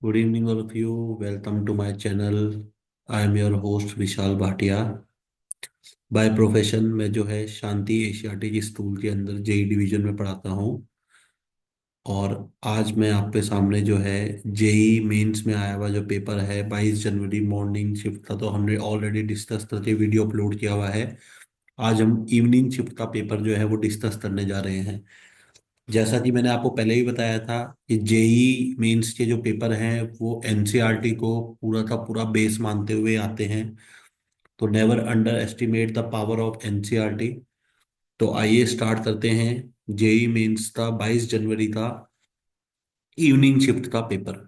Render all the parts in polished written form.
Good evening, all of you. Welcome to my channel. I am your host Vishal Bhatia. By profession मैं जो है शांति Asiatic school के अंदर JEE division में पढ़ाता हूँ. और आज मैं आपके सामने जो है जेई मेंस में आया हुआ जो पेपर है 22 जनवरी मॉर्निंग शिफ्ट का, तो हमने ऑलरेडी डिस्कस करके वीडियो अपलोड किया हुआ है. आज हम इवनिंग शिफ्ट का पेपर जो है वो डिस्कस करने जा रहे हैं. जैसा कि मैंने आपको पहले ही बताया था कि जेई मेंस के जो पेपर हैं वो एनसीईआरटी को पूरा का पूरा बेस मानते हुए आते हैं. तो never under estimate the power of NCERT. तो आइए स्टार्ट करते हैं जेई मेंस का 22 जनवरी का इवनिंग शिफ्ट का पेपर.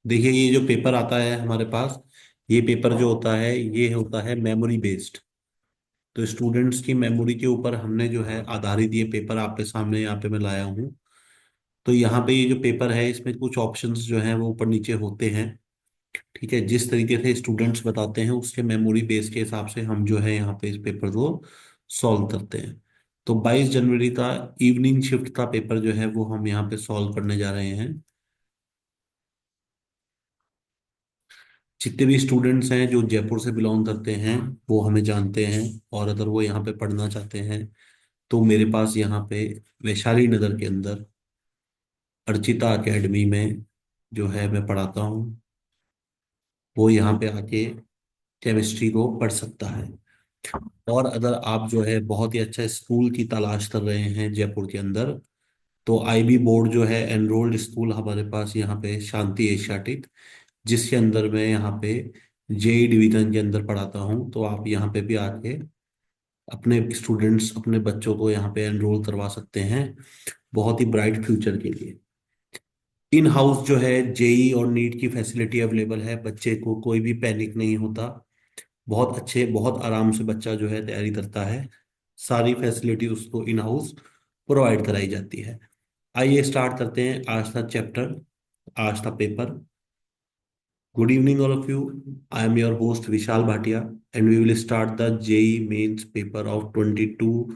देखिए ये जो पेपर आता है हमारे पास, ये पेपर जो होता है ये होता है मेमोरी बेस्ड. तो स्टूडेंट्स की मेमोरी के ऊपर हमने जो है आधारित ये पेपर आपके सामने यहाँ पे मैं लाया हूँ. तो यहाँ पे ये जो पेपर है इसमें कुछ ऑप्शंस जो हैं वो ऊपर नीचे होते हैं. ठीक है, जिस तरीके से स्टूडेंट्स बताते हैं उसके मेमोरी बेस के हिसाब से हम जो है यहाँ पे इस पेपर को सॉल्व करते हैं. तो 22 जनवरी का इवनिंग शिफ्ट का पेपर जो है वो हम यहाँ पे सॉल्व करने जा रहे हैं. जितने भी स्टूडेंट्स हैं जो जयपुर से बिलोंग करते हैं वो हमें जानते हैं. और अगर वो यहाँ पे पढ़ना चाहते हैं तो मेरे पास यहाँ पे वैशाली नगर के अंदर अर्चिता एकेडमी में जो है मैं पढ़ाता हूँ. वो यहाँ पे आके केमिस्ट्री को पढ़ सकता है. और अगर आप जो है बहुत ही अच्छा स्कूल की तलाश कर रहे हैं जयपुर के अंदर, तो आईबी बोर्ड जो है एनरोल्ड स्कूल हमारे पास यहाँ पे शांति एशियाटिक, जिसके अंदर मैं यहाँ पे जेई डिवीजन के अंदर पढ़ाता हूँ. तो आप यहाँ पे भी आके अपने स्टूडेंट्स अपने बच्चों को यहाँ पे एनरोल करवा सकते हैं बहुत ही ब्राइट फ्यूचर के लिए. इन हाउस जो है जेई और नीट की फैसिलिटी अवेलेबल है. बच्चे को कोई भी पैनिक नहीं होता. बहुत अच्छे बहुत आराम से बच्चा जो है तैयारी करता है. सारी फैसिलिटी उसको इन हाउस प्रोवाइड कराई जाती है. आइए स्टार्ट करते हैं आज का चैप्टर, आज का paper. Good evening all of you. I am your host Vishal Bhatia and we will start the JEE mains paper of 22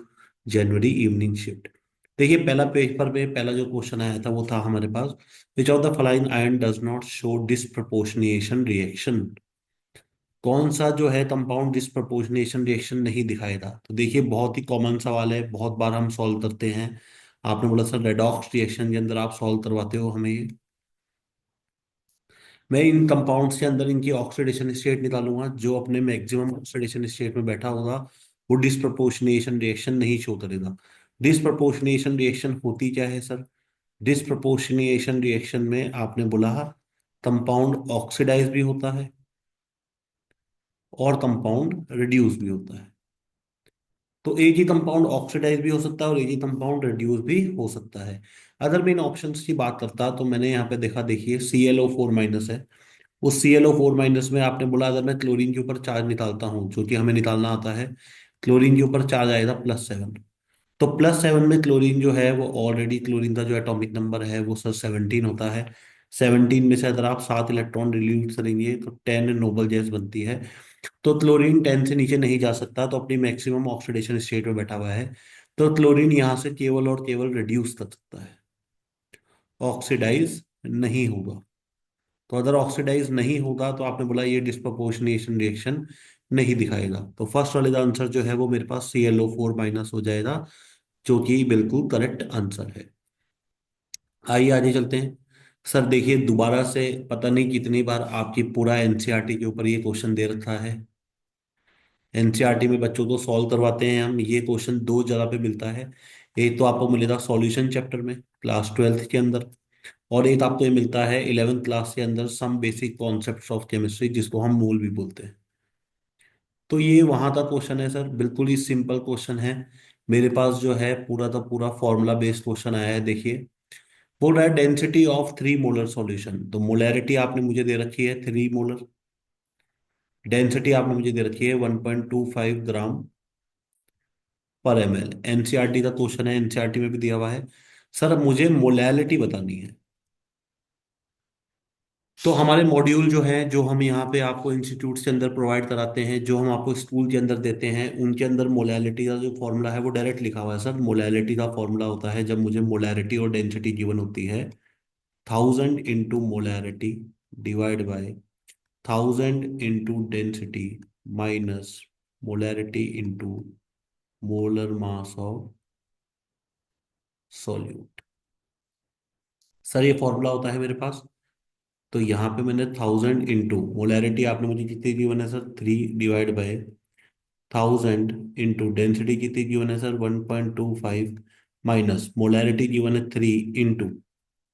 January evening shift. देखिए पहला पेपर में पहला जो क्वेश्चन आया था वो था हमारे पास, which of the following ion does not show disproportionation reaction. कौन सा जो है कंपाउंड डिस्प्रपोर्शनेशन रिएक्शन नहीं दिखाएगा. तो देखिए बहुत ही कॉमन सवाल है, बहुत बार हम सॉल्व करते हैं. आपने बोला सर रेडॉक्स रिएक्शन के अंदर आप सॉल्व करवाते हो हमें ये. मैं इन कंपाउंड्स के अंदर इनकी ऑक्सीडेशन स्टेट निकालूंगा. जो अपने मैक्सिमम ऑक्सीडेशन स्टेट में बैठा होगा वो डिस्प्रपोर्शनेशन रिएक्शन नहीं शो करेगा. डिस्प्रपोर्शनेशन रिएक्शन होती क्या है सर? डिस्प्रपोर्शनेशन रिएक्शन में आपने बोला कंपाउंड ऑक्सीडाइज भी होता है और कंपाउंड रिड्यूस भी होता है. तो एक ही कंपाउंड ऑक्सीडाइज भी हो सकता है और एक ही कंपाउंड रिड्यूस भी हो सकता है. अगर मैं इन ऑप्शंस की बात करता तो मैंने यहाँ पे देखा, देखिए ClO4- है. उस ClO4- में आपने बोला अगर मैं क्लोरीन के ऊपर चार्ज निकालता हूँ, जो कि हमें निकालना आता है, क्लोरीन के ऊपर चार्ज आएगा +7. तो +7 में क्लोरीन जो है वो ऑलरेडी क्लोरीन का जो एटॉमिक नंबर है वो सर 17 होता है. 17 में से अगर आप 7 इलेक्ट्रॉन रिलीज करेंगे तो 10 नोबल गैस बनती है. तो क्लोरीन 10 से नीचे नहीं जा सकता, तो अपनी मैक्सिमम ऑक्सीडेशन स्टेट में बैठा हुआ है. तो क्लोरीन यहाँ से केवल और केवल रिड्यूस कर सकता है, ऑक्सीडाइज नहीं होगा. तो अगर ऑक्सीडाइज नहीं होगा तो आपने बोला ये डिस्प्रपोर्शनेशन रिएक्शन नहीं दिखाएगा. तो फर्स्ट वाले का आंसर जो है वो मेरे पास ClO4- हो जाएगा, जो कि बिल्कुल करेक्ट आंसर है. आइए आगे चलते हैं. सर देखिए दोबारा से पता नहीं कितनी बार आपकी पूरा एनसीईआरटी के ऊपर ये क्वेश्चन दे रखा है. एनसीईआरटी में बच्चों को सॉल्व करवाते हैं हम. ये क्वेश्चन दो जगह पे मिलता है. एक तो आपको मिलेगा सॉल्यूशन चैप्टर में क्लास 12th के अंदर, और एक आपको ये मिलता है 11th क्लास के अंदर some basic concepts of chemistry, जिसको हम मूल भी बोलते हैं. तो ये वहां का क्वेश्चन है सर, बिल्कुल ही सिंपल क्वेश्चन है. मेरे पास जो है पूरा का पूरा फॉर्मूला बेस्ड क्वेश्चन आया है. देखिए बोल रहा है डेंसिटी ऑफ 3 मोलर सॉल्यूशन. तो मोलैरिटी आपने मुझे दे रखी है 3 मोलर. डेंसिटी आपने मुझे दे रखी है 1.25 ग्राम पर ml. एनसीईआरटी का क्वेश्चन है, एनसीईआरटी में भी दिया हुआ है. सर अब मुझे मोलैलिटी बतानी है. तो हमारे मॉड्यूल जो हैं जो हम यहाँ पे आपको इंस्टीट्यूट के अंदर प्रोवाइड कराते हैं, जो हम आपको स्कूल के अंदर देते हैं, उनके अंदर मोलैलिटी का जो फॉर्मूला है वो डायरेक्ट लिखा हुआ है सर. मोलैलिटी का फॉर्मूला होता है जब मुझे मोलैरिटी और डेंसिटी गिवन होती है 1000 into molarity divide by 1000 into density minus molarity into molar mass of solute. Sir ये फॉर्मूला होता है मेरे पास। तो यहाँ पे मैंने 1000 इंटू मोलैरिटी आपने मुझे कितनी गिवन है sir, 3 divide by 1000 into density कितनी गिवन है सर, 1.25 माइनस मोलैरिटी गिवन है 3 into,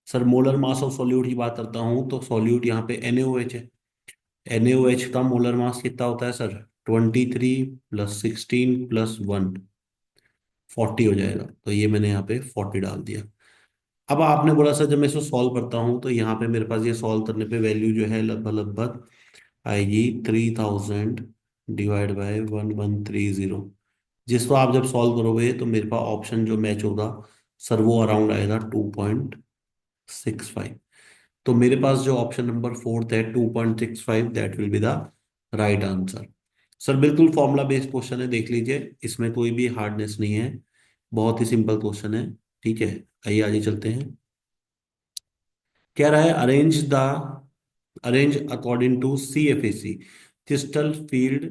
sir molar mass of solute की बात करता हूँ तो सॉल्यूट यहाँ पे NaOH है। NaOH का मोलर मास कितना होता है सर, 23 प्लस 16 प्लस 1, 40 हो जाएगा। तो ये मैंने यहाँ पे 40 डाल दिया। अब आपने बोला सर जब मैं इसको सॉल्व करता हूँ तो यहाँ पे मेरे पास ये सॉल्व करने पे वैल्यू जो है लगभग लगभग आएगी 3000 डिवाइड बाय 1130। जिसको आप जब सॉल्व करोगे तो मेरे पास ऑप्शन जो मैच होगा सर वो अराउंड आएगा 2.65। तो मेरे पास जो ऑप्शन नंबर फोर्थ है 2.65, that will be the right answer. Sir बिल्कुल फॉर्मूला बेस्ड क्वेश्चन है, देख लीजिए इसमें कोई भी हार्डनेस नहीं है, बहुत ही सिंपल क्वेश्चन है। ठीक है, आइए आगे चलते हैं। कह रहा है arrange according to CFAC, crystal field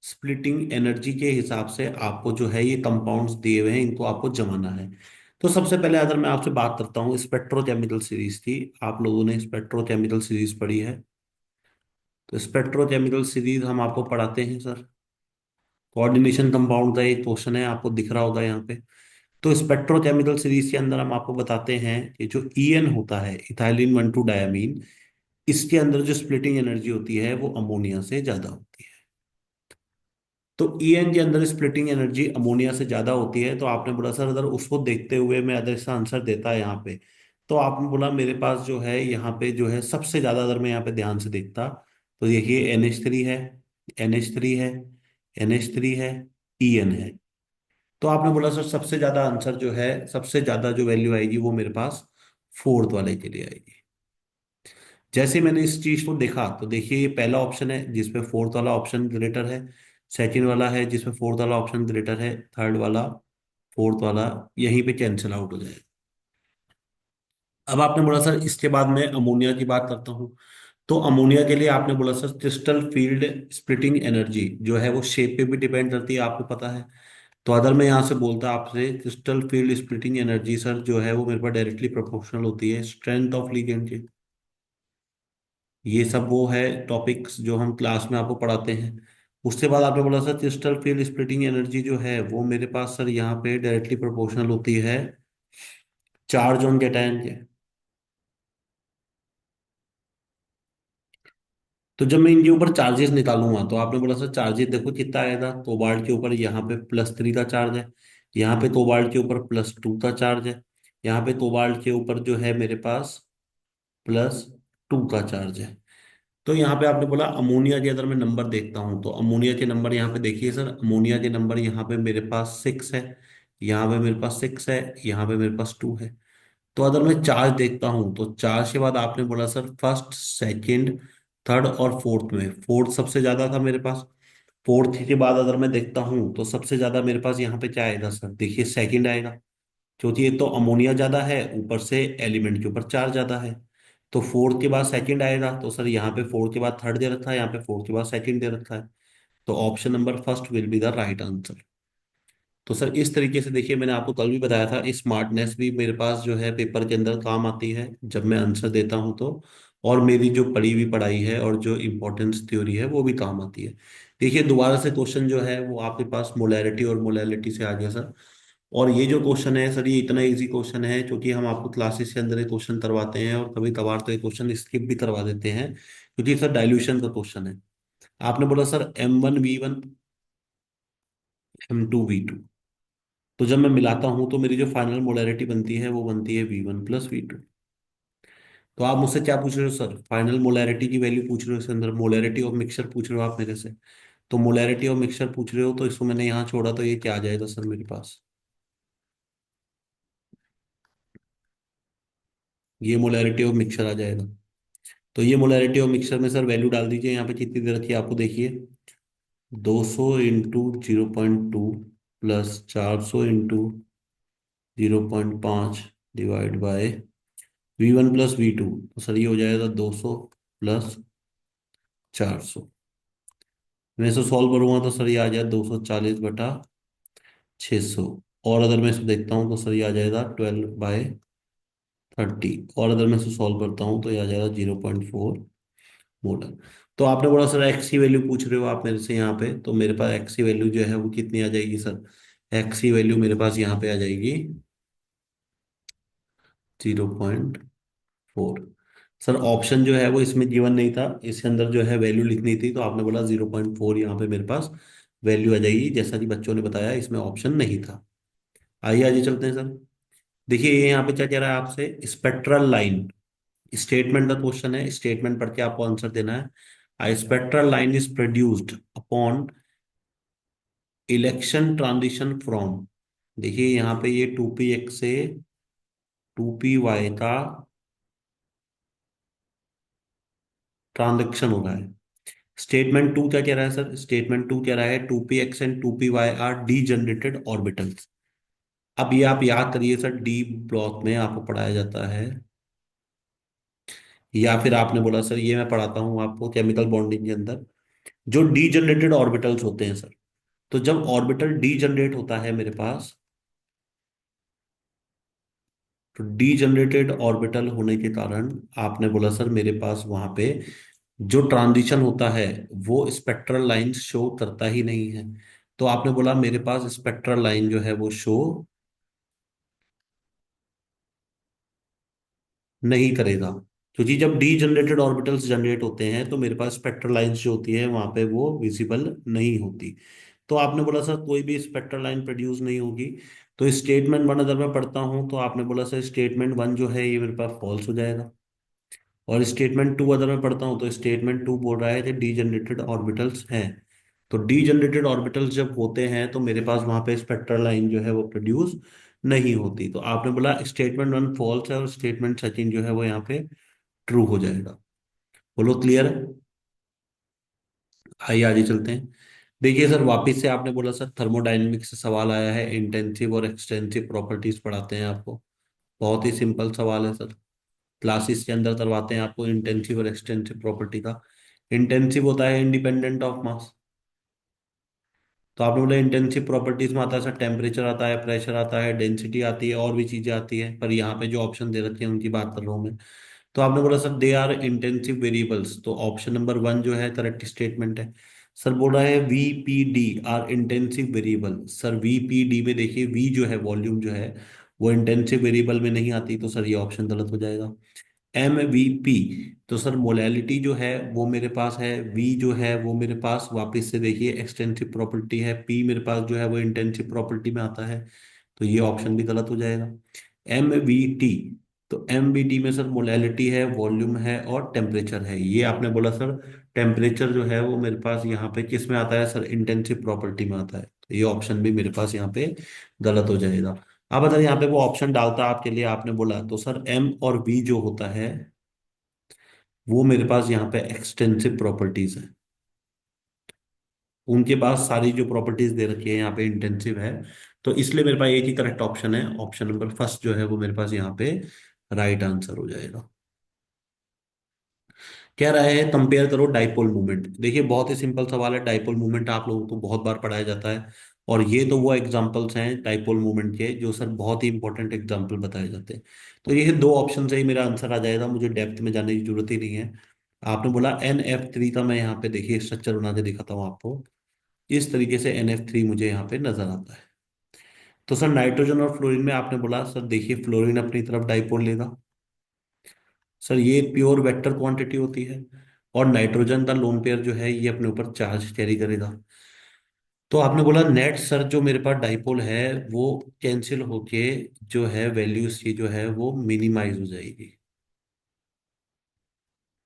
splitting energy के हिसाब से आपको जो है ये कंपाउंड्स दिए हुए हैं, इनको आपको जमाना है। तो सबसे पहले अगर मैं आपसे बात करता हूँ स्पेक्ट्रोकेमिकल सीरीज की, आप लोगों ने स्पेक्ट्रोकेमिकल सीरीज पढ़ी है। तो स्पेक्ट्रोकेमिकल सीरीज हम आपको पढ़ाते हैं सर, कोऑर्डिनेशन कंपाउंड का एक क्वेश्चन है, आपको दिख रहा होगा यहाँ पे। तो स्पेक्ट्रोकेमिकल सीरीज के अंदर हम आपको बताते हैं कि जो EN होता है, इथाइलिन 1,2 डायमीन, इसके अंदर जो स्प्लिटिंग एनर्जी होती है वो अमोनिया से ज्यादा होती है। तो EN के अंदर स्प्लिटिंग एनर्जी अमोनिया से ज्यादा होती है, तो आपने बोला सर अगर उसको देखते हुए मैं अगर इसका आंसर देता है यहाँ पे, तो आपने बोला मेरे पास जो है यहाँ पे जो है सबसे ज्यादा, अगर मैं यहाँ पे ध्यान से देखता तो देखिए NH3 है, NH3 है, NH3 है, EN है। तो आपने बोला सर सबसे ज्यादा आंसर जो है, सबसे ज्यादा जो वैल्यू आएगी वो मेरे पास फोर्थ वाले के लिए आएगी। जैसे मैंने इस चीज को देखा तो देखिए ये पहला ऑप्शन है जिसमें फोर्थ वाला ऑप्शन ग्रेटर है, सेकंड वाला है जिसमें फोर्थ वाला ऑप्शन ग्रेटर है, थर्ड वाला, फोर्थ वाला यहीं पे कैंसिल आउट हो जाएगा। अब आपने बोला सर इसके बाद मैं अमोनिया की बात करता हूँ। तो अमोनिया के लिए आपने बोला sir crystal field splitting energy जो है वो शेप पे भी डिपेंड करती है, आपको पता है। तो अगर मैं यहाँ से बोलता आपसे crystal field splitting energy sir जो है वो मेरे पास डायरेक्टली प्रोपोर्शनल होती है स्ट्रेंथ ऑफ लिगेंड के। ये सब वो है टॉपिक्स जो हम क्लास में आपको पढ़ाते हैं। उसके बाद आपने बोला sir crystal field splitting energy जो है वो मेरे पास सर यहाँ पे डायरेक्टली प्रोपोर्शनल होती है चार्ज ऑन कैटायन के। तो जब मैं इनके ऊपर चार्जेस निकालूंगा तो आपने बोला सर चार्जेस देखो कितना आएगा, कोबाल्ट के ऊपर यहाँ पे +3 का चार्ज है, यहाँ पे कोबाल्ट के ऊपर +2 का चार्ज है, यहाँ पे कोबाल्ट के ऊपर जो है मेरे पास +2 का चार्ज है। तो यहाँ पे आपने बोला अमोनिया के अगर मैं नंबर देखता हूँ तो अमोनिया के नंबर यहाँ पे देखिए सर, अमोनिया के नंबर यहाँ पे मेरे पास 6 है, यहाँ पे मेरे पास 6 है, यहाँ पे मेरे पास 2 है। तो अगर मैं चार्ज देखता हूँ तो चार्ज के बाद आपने बोला सर फर्स्ट, सेकंड, थर्ड और फोर्थ में फोर्थ सबसे ज्यादा था मेरे पास। फोर्थ के बाद अगर मैं देखता हूँ तो सबसे ज्यादा मेरे पास यहाँ पे क्या आएगा सर, देखिए सेकंड आएगा, क्योंकि एक तो अमोनिया ज्यादा है ऊपर से एलिमेंट के ऊपर चार्ज ज्यादा है। तो फोर्थ के बाद सेकंड आएगा, तो सर यहाँ पे फोर्थ के बाद थर्ड दे रखा है, यहाँ पे फोर्थ के बाद सेकंड दे रखा है। तो option number first will be the right answer. तो सर इस तरीके से देखिए मैंने आपको कल भी बताया था स्मार्टनेस भी मेरे पास जो है पेपर के अंदर काम आती है जब मैं आंसर देता हूँ तो, और मेरी जो पढ़ी हुई पढ़ाई है और जो इम्पोर्टेंस थ्योरी है वो भी काम आती है। देखिए दोबारा से क्वेश्चन जो है वो आपके पास मोलैरिटी और मोलैलिटी से आ गया सर। और ये जो क्वेश्चन है सर ये इतना इजी क्वेश्चन है क्योंकि हम आपको क्लासेस के अंदर ये क्वेश्चन करवाते हैं और कभी कभार तो ये क्वेश्चन स्किप भी करवा देते हैं क्योंकि सर डाइल्यूशन का क्वेश्चन है। आपने बोला सर M1V1 M2V2, तो जब मैं मिलाता हूं तो मेरी जो फाइनल मोलैरिटी बनती है वो बनती है V1 + V2। तो आप मुझसे क्या पूछ रहे हो सर, फाइनल मोलैरिटी की वैल्यू पूछ रहे हो, इसके अंदर मोलैरिटी ऑफ मिक्सचर पूछ रहे हो आप मेरे से। तो मोलैरिटी ऑफ मिक्सचर पूछ रहे हो तो इसको मैंने यहाँ छोड़ा तो ये क्या आ जाएगा सर मेरे पास, ये मोलैरिटी ऑफ मिक्सचर आ जाएगा। तो ये मोलैरिटी ऑफ मिक्सचर में सर वैल्यू डाल दीजिए, यहाँ पे कितनी दे रखी है आपको देखिए, 200 × 0.2 plus 400 × 0.5 divide by V1 + V2, तो सर ये हो जाएगा 200। प्लस 400। मैं इसे सॉल्व करूंगा तो सर ये आ जाए 240/600। और अगर मैं इसे देखता हूँ तो सर ये आ जाएगा 12/30। और अगर मैं इसे सॉल्व करता हूँ तो ये आ जाएगा 0.4 मोलर। तो आपने बोला सर एक्स की वैल्यू पूछ रहे हो आप मेरे से यहाँ पे, तो मेरे पास एक्स की वैल्यू जो है वो कितनी आ जाएगी सर? एक्स की वैल्यू मेरे पास यहाँ पे आ जाएगी 0.4। सर ऑप्शन जो है वो इसमें गिवन नहीं था, इसके अंदर जो है वैल्यू लिखनी थी, तो आपने बोला 0.4 यहाँ पे मेरे पास वैल्यू आ जाएगी, जैसा कि बच्चों ने बताया इसमें ऑप्शन नहीं था। आइए आगे चलते हैं सर। देखिए ये यहाँ पे क्या कह रहा है आपसे, स्पेक्ट्रल लाइन। स्टेटमेंट का क्वेश्चन है, स्टेटमेंट पढ़ के आपको आंसर देना है। A spectral line is produced upon election transition from. देखिए यहाँ पे ये 2p x से 2py का ट्रांजेक्शन हो रहा है। स्टेटमेंट टू क्या कह रहा है सर? स्टेटमेंट टू कह रहा है 2p x and 2py R D generated orbitals. अब ये आप याद करिए सर, डी ब्लॉक में आपको पढ़ाया जाता है, या फिर आपने बोला सर ये मैं पढ़ाता हूँ आपको केमिकल बॉन्डिंग के अंदर, जो डी जनरेटेड ऑर्बिटल्स होते हैं सर। तो जब ऑर्बिटल डी जनरेट होता है मेरे पास, तो डी जनरेटेड ऑर्बिटल होने के कारण आपने बोला सर मेरे पास वहां पे जो ट्रांजिशन होता है वो स्पेक्ट्रल लाइन शो करता ही नहीं है। तो आपने बोला मेरे पास स्पेक्ट्रल लाइन जो है वो शो नहीं करेगा, क्योंकि जब डी जनरेटेड ऑर्बिटल्स जनरेट होते हैं तो मेरे पास स्पेक्ट्रल लाइंस जो होती है वहां पे वो विजिबल नहीं होती। तो आपने बोला सर कोई भी स्पेक्ट्रल लाइन प्रोड्यूस नहीं होगी। तो स्टेटमेंट वन अगर मैं पढ़ता हूं तो आपने बोला सर स्टेटमेंट वन जो है ये मेरे पास फॉल्स हो जाएगा। और स्टेटमेंट टू अगर मैं पढ़ता हूँ तो स्टेटमेंट टू बोल रहा है कि डी जनरेटेड ऑर्बिटल्स हैं। तो डी जनरेटेड ऑर्बिटल्स जब होते हैं तो मेरे पास वहां पे स्पेक्ट्रल लाइन जो है वो प्रोड्यूस नहीं होती। तो आपने बोला स्टेटमेंट वन फॉल्स है और स्टेटमेंट सेकंड जो है वो यहाँ पे ट्रू हो जाएगा। बोलो क्लियर है? आइए आगे चलते हैं। देखिए सर वापिस से आपने बोला सर थर्मोडायनेमिक्स से सवाल आया है, इंटेंसिव और एक्सटेंसिव प्रॉपर्टीज पढ़ाते हैं आपको। बहुत ही सिंपल सवाल है सर, क्लासेस के अंदर करवाते हैं आपको इंटेंसिव और एक्सटेंसिव प्रॉपर्टी का। इंटेंसिव होता है इंडिपेंडेंट ऑफ मास। तो आपने बोला इंटेंसिव प्रॉपर्टीज में आता है सर टेम्परेचर आता है, प्रेशर आता है, डेंसिटी आती है, और भी चीजें आती है, पर यहाँ पे जो ऑप्शन दे रखे हैं उनकी बात कर रहा हूँ मैं। तो आपने बोला sir they are intensive variables, तो ऑप्शन नंबर वन जो है करेक्ट स्टेटमेंट है। सर बोल रहा है VPD are intensive variable. Sir VPD में देखिए वी जो है वॉल्यूम जो है वो इंटेंसिव वेरिएबल में नहीं आती, तो सर ये ऑप्शन गलत हो जाएगा। एम वी पी, तो सर मोलैलिटी जो है वो मेरे पास है, वी जो है वो मेरे पास वापस से देखिए एक्सटेंसिव प्रॉपर्टी है, पी मेरे पास जो है वो इंटेंसिव प्रॉपर्टी में आता है, तो ये ऑप्शन भी गलत हो जाएगा। एम वी टी, तो एम वी टी में सर मोलैलिटी है, वॉल्यूम है और टेम्परेचर है। ये आपने बोला सर टेम्परेचर जो है वो मेरे पास यहाँ पे किस में आता है सर? इंटेंसिव प्रॉपर्टी में आता है, तो ये ऑप्शन भी मेरे पास यहाँ पे गलत हो जाएगा। अब अगर यहाँ पे वो ऑप्शन डालता आपके लिए, आपने बोला तो सर एम और वी जो होता है वो मेरे पास यहाँ पे एक्सटेंसिव प्रॉपर्टीज है, उनके पास सारी जो प्रॉपर्टीज दे रखी है यहाँ पे इंटेंसिव है। तो इसलिए मेरे पास एक ही करेक्ट ऑप्शन है, ऑप्शन नंबर फर्स्ट जो है वो मेरे पास यहाँ पे राइट आंसर हो जाएगा। कह रहा है कंपेयर करो डाइपोल मूवमेंट। देखिए बहुत ही सिंपल सवाल है, डाइपोल मूवमेंट आप लोगों को बहुत बार पढ़ाया जाता है, और ये तो वो एग्जांपल्स हैं डाइपोल मूवमेंट के जो सर बहुत ही इंपॉर्टेंट एग्जांपल बताए जाते हैं। तो ये दो ऑप्शन से ही मेरा आंसर आ जाएगा, मुझे डेप्थ में जाने की जरूरत ही नहीं है। आपने बोला NF3 का, मैं यहाँ पे देखिए स्ट्रक्चर बना के दिखाता हूँ आपको। इस तरीके से NF3 मुझे यहाँ पे नजर आता है। तो सर नाइट्रोजन और फ्लोरीन में आपने बोला सर देखिए फ्लोरीन अपनी तरफ डाइपोल लेगा। सर ये प्योर वेक्टर क्वांटिटी होती है, और नाइट्रोजन का लोन पेयर जो है ये अपने ऊपर चार्ज कैरी करेगा। तो आपने बोला नेट सर जो मेरे पास डाइपोल है वो कैंसिल होके जो है वैल्यू सी जो है वो मिनिमाइज हो जाएगी,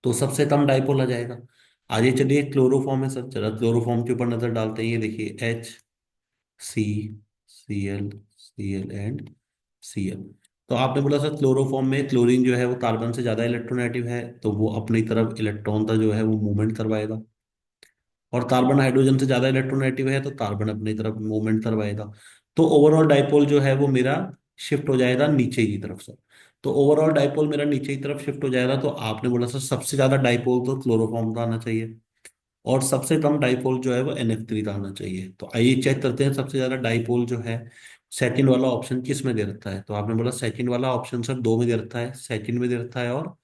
तो सबसे कम डाइपोल आ जाएगा। आगे चलिए क्लोरोफॉर्म है सर, जरा क्लोरोफॉर्म के ऊपर नजर डालते हैं। ये देखिए H Cl एंड Cl। तो आपने बोला सर क्लोरोफॉर्म में क्लोरीन जो है वो कार्बन से ज्यादा इलेक्ट्रोनेगेटिव है, तो वो अपनी तरफ इलेक्ट्रॉन का जो है वो मूवमेंट करवाएगा। और कार्बन हाइड्रोजन से ज्यादा इलेक्ट्रोनेगेटिव है तो कार्बन अपनी तरफ मूवमेंट करवाएगा। तो ओवरऑल डाइपोल जो है वो मेरा शिफ्ट हो जाएगा नीचे की तरफ से। तो ओवरऑल डाइपोल मेरा नीचे की तरफ शिफ्ट हो जाएगा। तो आपने बोला सर सबसे ज्यादा डाइपोल तो क्लोरोफॉर्म का आना चाहिए, और सबसे कम डाइपोल जो है वो NF3 का आना चाहिए। तो आइए चेक करते हैं सबसे ज्यादा डाइपोल जो है सेकंड वाला ऑप्शन किस में दे रखा है। तो आपने बोला सेकंड वाला ऑप्शन सर दो में दे रखा है, सेकंड में दे रखा है और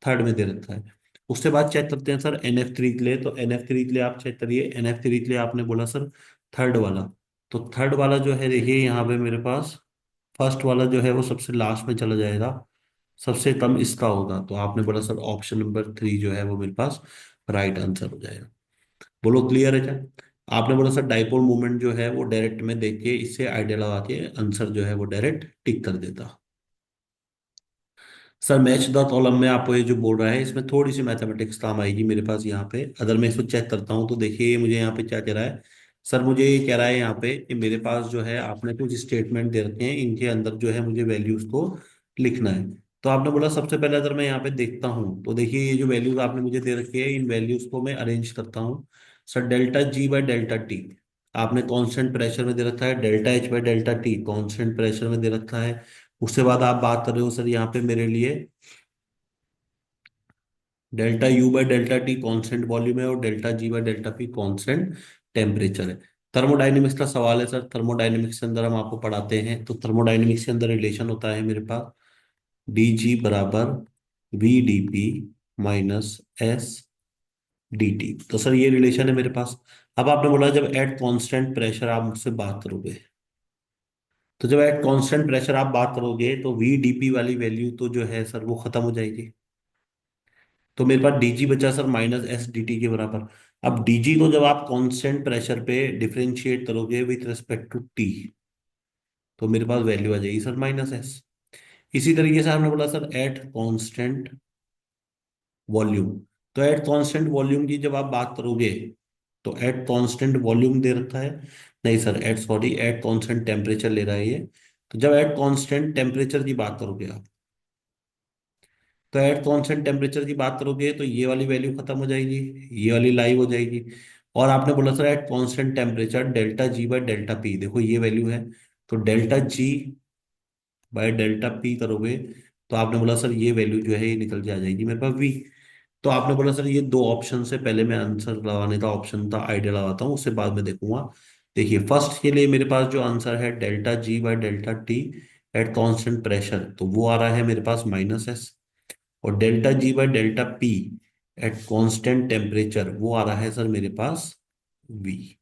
थर्ड में दे रखा है। उसके बाद चेक करते हैं सर NF3 के लिए। तो NF3 के लिए आप चेक करिए, NF3 के लिए आपने बोला सर थर्ड वाला। तो थर्ड वाला जो है देखिए यहाँ पे मेरे पास फर्स्ट वाला जो है वो सबसे लास्ट में चला जाएगा, सबसे कम इसका होगा। तो आपने बोला सर ऑप्शन नंबर 3 जो है वो मेरे पास राइट आंसर हो जाएगा। बोलो क्लियर है क्या? आपने बोला सर डाइपोल मूवमेंट जो है वो डायरेक्ट में देख के इससे आइडिया लगा के आंसर जो है वो डायरेक्ट टिक कर देता। सर मैच द कॉलम में आपको ये जो बोल रहा है इसमें थोड़ी सी मैथमेटिक्स काम आएगी मेरे पास यहाँ पे। अगर मैं इसको चेक करता हूँ तो देखिए ये मुझे यहाँ पे क्या कह रहा है। सर मुझे ये कह रहा है यहाँ पे कि मेरे पास जो है आपने कुछ स्टेटमेंट दे रखे हैं, इनके अंदर जो है मुझे वैल्यूज को लिखना है। तो आपने बोला सबसे पहले अगर मैं यहाँ पे देखता हूँ तो देखिए ये जो वैल्यूज आपने मुझे दे रखी है इन वैल्यूज को मैं अरेंज करता हूँ। Sir delta G by delta T आपने कांस्टेंट प्रेशर में दे रखा है, delta H by delta T constant pressure में दे रखा है। उसके बाद आप बात कर रहे हो सर यहाँ पे मेरे लिए delta U by delta T constant volume है और delta G by delta P constant temperature है। थर्मोडाइनमिक्स का सवाल है सर, थर्मोडाइनमिक्स के अंदर हम आपको पढ़ाते हैं। तो थर्मोडाइनमिक्स के अंदर रिलेशन होता है मेरे पास डी जी बराबर V D P minus S D T. तो सर ये रिलेशन है मेरे पास। अब आपने बोला जब एट कांस्टेंट प्रेशर आप मुझसे बात करोगे, तो जब एट कांस्टेंट प्रेशर आप बात करोगे तो वी डी पी वाली वैल्यू तो जो है सर वो खत्म हो जाएगी। तो मेरे पास डीजी बचा sir minus S D T के बराबर। अब डीजी को जब आप कांस्टेंट प्रेशर पे डिफरेंशिएट करोगे विथ रिस्पेक्ट टू टी, तो मेरे पास वैल्यू आ जाएगी सर माइनस एस। इसी तरीके से हमने बोला सर एट कांस्टेंट वॉल्यूम। तो एट कांस्टेंट वॉल्यूम की जब आप बात करोगे तो एट कांस्टेंट वॉल्यूम दे रखा है, नहीं sir at sorry at constant temperature ले रहा है ये। तो जब एट कांस्टेंट टेम्परेचर की बात करोगे आप, तो एट कॉन्स्टेंट टेम्परेचर की बात करोगे तो ये वाली वैल्यू खत्म हो जाएगी, ये वाली लाइव हो जाएगी। और आपने बोला sir at constant temperature delta G by delta P, देखो ये वैल्यू है। तो delta G by delta P करोगे तो आपने बोला सर ये वैल्यू जो है ये निकल के आ जाएगी मेरे पास वी। तो आपने बोला सर ये दो ऑप्शन से पहले मैं आंसर लगाने का ऑप्शन था आइडिया लगाता हूँ, उससे बाद में देखूंगा। देखिए फर्स्ट के लिए मेरे पास जो आंसर है delta G by delta T at constant pressure, तो वो आ रहा है मेरे पास माइनस एस। और delta G by delta P eight constant temperature वो आ रहा है सर मेरे पास वी।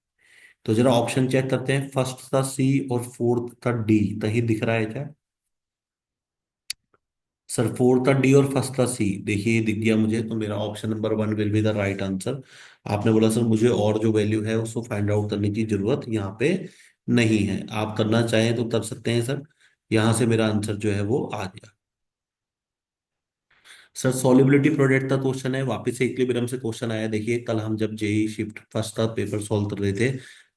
तो जरा ऑप्शन चेक करते हैं, फर्स्ट था सी और फोर्थ था डी, कहीं दिख रहा है क्या? सर फोर्थ था डी और फर्स्ट था सी, देखिए ये दिख गया मुझे। तो मेरा option number 1 will be the right answer. आपने बोला सर मुझे और जो वैल्यू है उसको फाइंड आउट करने की जरूरत यहाँ पे नहीं है, आप करना चाहें तो कर सकते हैं सर। यहाँ से मेरा आंसर जो है वो आ गया। सर सॉल्युबिलिटी प्रोडक्ट का क्वेश्चन है, वापस से इक्विलिब्रियम से क्वेश्चन आया। देखिए कल हम जब जेई शिफ्ट फर्स्ट का पेपर सॉल्व कर रहे थे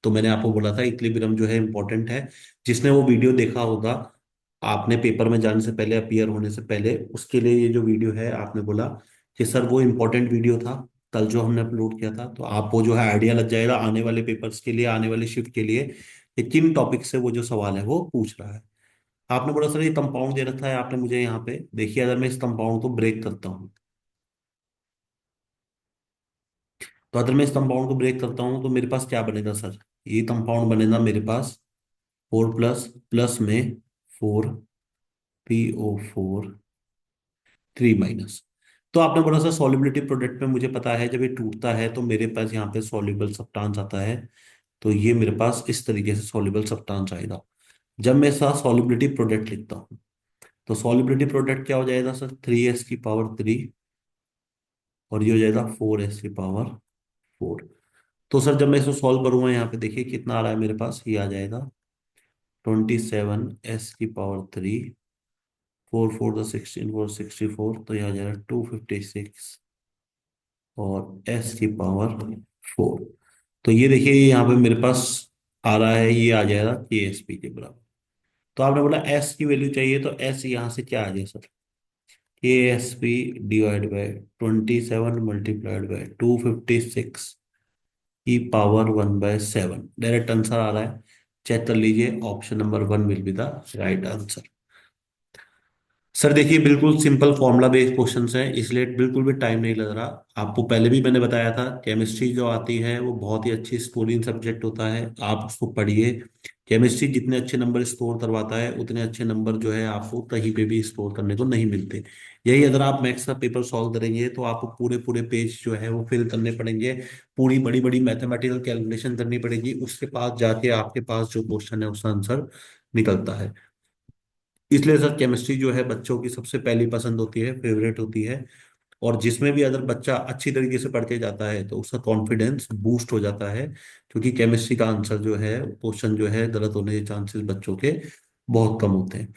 तो मैंने आपको बोला था इक्विलिब्रियम जो है इंपॉर्टेंट है। जिसने वो वीडियो देखा होगा आपने पेपर में जाने से पहले अपीयर होने से पहले, उसके लिए ये जो वीडियो है आपने बोला कि सर वो इम्पोर्टेंट वीडियो था कल जो हमने अपलोड किया था। तो आपको जो है आइडिया लग जाएगा आने वाले पेपर्स के लिए, आने वाले शिफ्ट के लिए कि किन टॉपिक से वो जो सवाल है वो पूछ रहा है। आपने बोला सर ये कंपाउंड दे रखा है आपने मुझे यहाँ पे, देखिए अगर मैं इस कंपाउंड को ब्रेक करता हूँ, तो अगर मैं इस कंपाउंड को ब्रेक करता हूँ तो मेरे पास क्या बनेगा सर? ये कंपाउंड बनेगा मेरे पास 4 प्लस प्लस में 4PO4 3 माइनस। तो आपने बोला सर सॉल्युबिलिटी प्रोडक्ट में मुझे पता है जब ये टूटता है तो मेरे पास यहाँ पे सॉल्युबल सब्सटेंस आता है। तो ये मेरे पास इस तरीके से सॉल्युबल सब्सटेंस आएगा जब मैं इसका सॉल्युबिलिटी प्रोडक्ट लिखता हूँ। तो सॉल्युबिलिटी प्रोडक्ट क्या हो जाएगा सर? 3s की पावर 3 और ये हो जाएगा 4s की पावर 4। तो सर जब मैं इसको सॉल्व करूंगा यहाँ पे देखिए कितना आ रहा है मेरे पास, ये आ जाएगा 27s की पावर 3, 4 4 16 4 64, तो ये आ जाएगा 256 और s की पावर 4। तो ये देखिए यहाँ पे मेरे पास आ रहा है, ये आ जाएगा KSP के बराबर। तो आपने बोला s की वैल्यू चाहिए तो s यहाँ से क्या आ जाए sir? KSP divide by 27 multiplied by 256 की पावर 1/7, डायरेक्ट आंसर आ रहा है। चेक कर लीजिए, option number 1 will be the right answer. Sir देखिए, बिल्कुल सिंपल फॉर्मूला बेस्ड क्वेश्चंस हैं, इसलिए बिल्कुल भी टाइम नहीं लग रहा। आपको पहले भी मैंने बताया था, केमिस्ट्री जो आती है वो बहुत ही अच्छी स्कोरिंग सब्जेक्ट होता है, आप उसको पढ़िए। केमिस्ट्री जितने अच्छे नंबर स्कोर करवाता है, उतने अच्छे नंबर जो है आपको कहीं पे भी स्कोर करने को नहीं मिलते। यही अगर आप मैथ्स का पेपर सॉल्व करेंगे तो आपको पूरे पूरे पेज जो है वो फिल करने पड़ेंगे, पूरी बड़ी बड़ी मैथमेटिकल कैलकुलेशन करनी पड़ेगी, उसके पास जाके आपके पास जो क्वेश्चन है उसका आंसर निकलता है। इसलिए सर केमिस्ट्री जो है बच्चों की सबसे पहली पसंद होती है, फेवरेट होती है। और जिसमें भी अगर बच्चा अच्छी तरीके से पढ़ के जाता है तो उसका कॉन्फिडेंस बूस्ट हो जाता है, क्योंकि केमिस्ट्री का आंसर जो है, क्वेश्चन जो है, गलत होने के चांसेस बच्चों के बहुत कम होते हैं।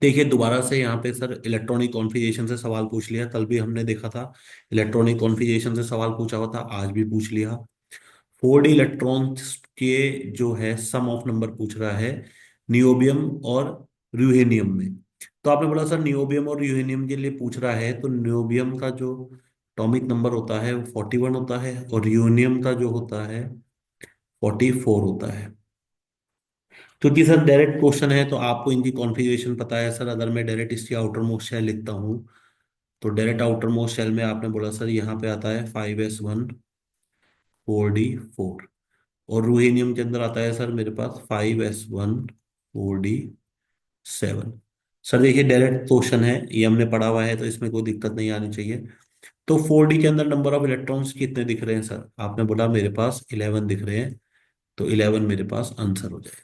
देखिए दोबारा से यहाँ पे सर इलेक्ट्रॉनिक कॉन्फ़िगरेशन से सवाल पूछ लिया, कल भी हमने देखा था इलेक्ट्रॉनिक कॉन्फ़िगरेशन से सवाल पूछा हुआ था, आज भी पूछ लिया। 4D इलेक्ट्रॉन्स के जो है सम ऑफ नंबर पूछ रहा है नियोबियम और र्यूहेनियम में। तो आपने बोला सर नियोबियम और र्यूहेनियम के लिए पूछ रहा है, तो नियोबियम का जो एटॉमिक नंबर होता है वो 41 होता है, और र्यूहेनियम का जो होता है 44 होता है। क्योंकि सर डायरेक्ट क्वेश्चन है तो आपको इनकी कॉन्फ़िगरेशन पता है सर। अगर मैं डायरेक्ट इसकी आउटर मोस्ट शेल लिखता हूँ, तो डायरेक्ट आउटर मोस्ट शेल में आपने बोला सर यहाँ पे आता है 5s1 4d4, और रूहेनियम के अंदर आता है सर मेरे पास 5s1 4d7। सर देखिए डायरेक्ट क्वेश्चन है, ये हमने पढ़ा हुआ है, तो इसमें कोई दिक्कत नहीं आनी चाहिए। तो 4D के अंदर नंबर ऑफ इलेक्ट्रॉन्स कितने दिख रहे हैं सर? आपने बोला मेरे पास 11 दिख रहे हैं, तो 11 मेरे पास आंसर हो जाएगा।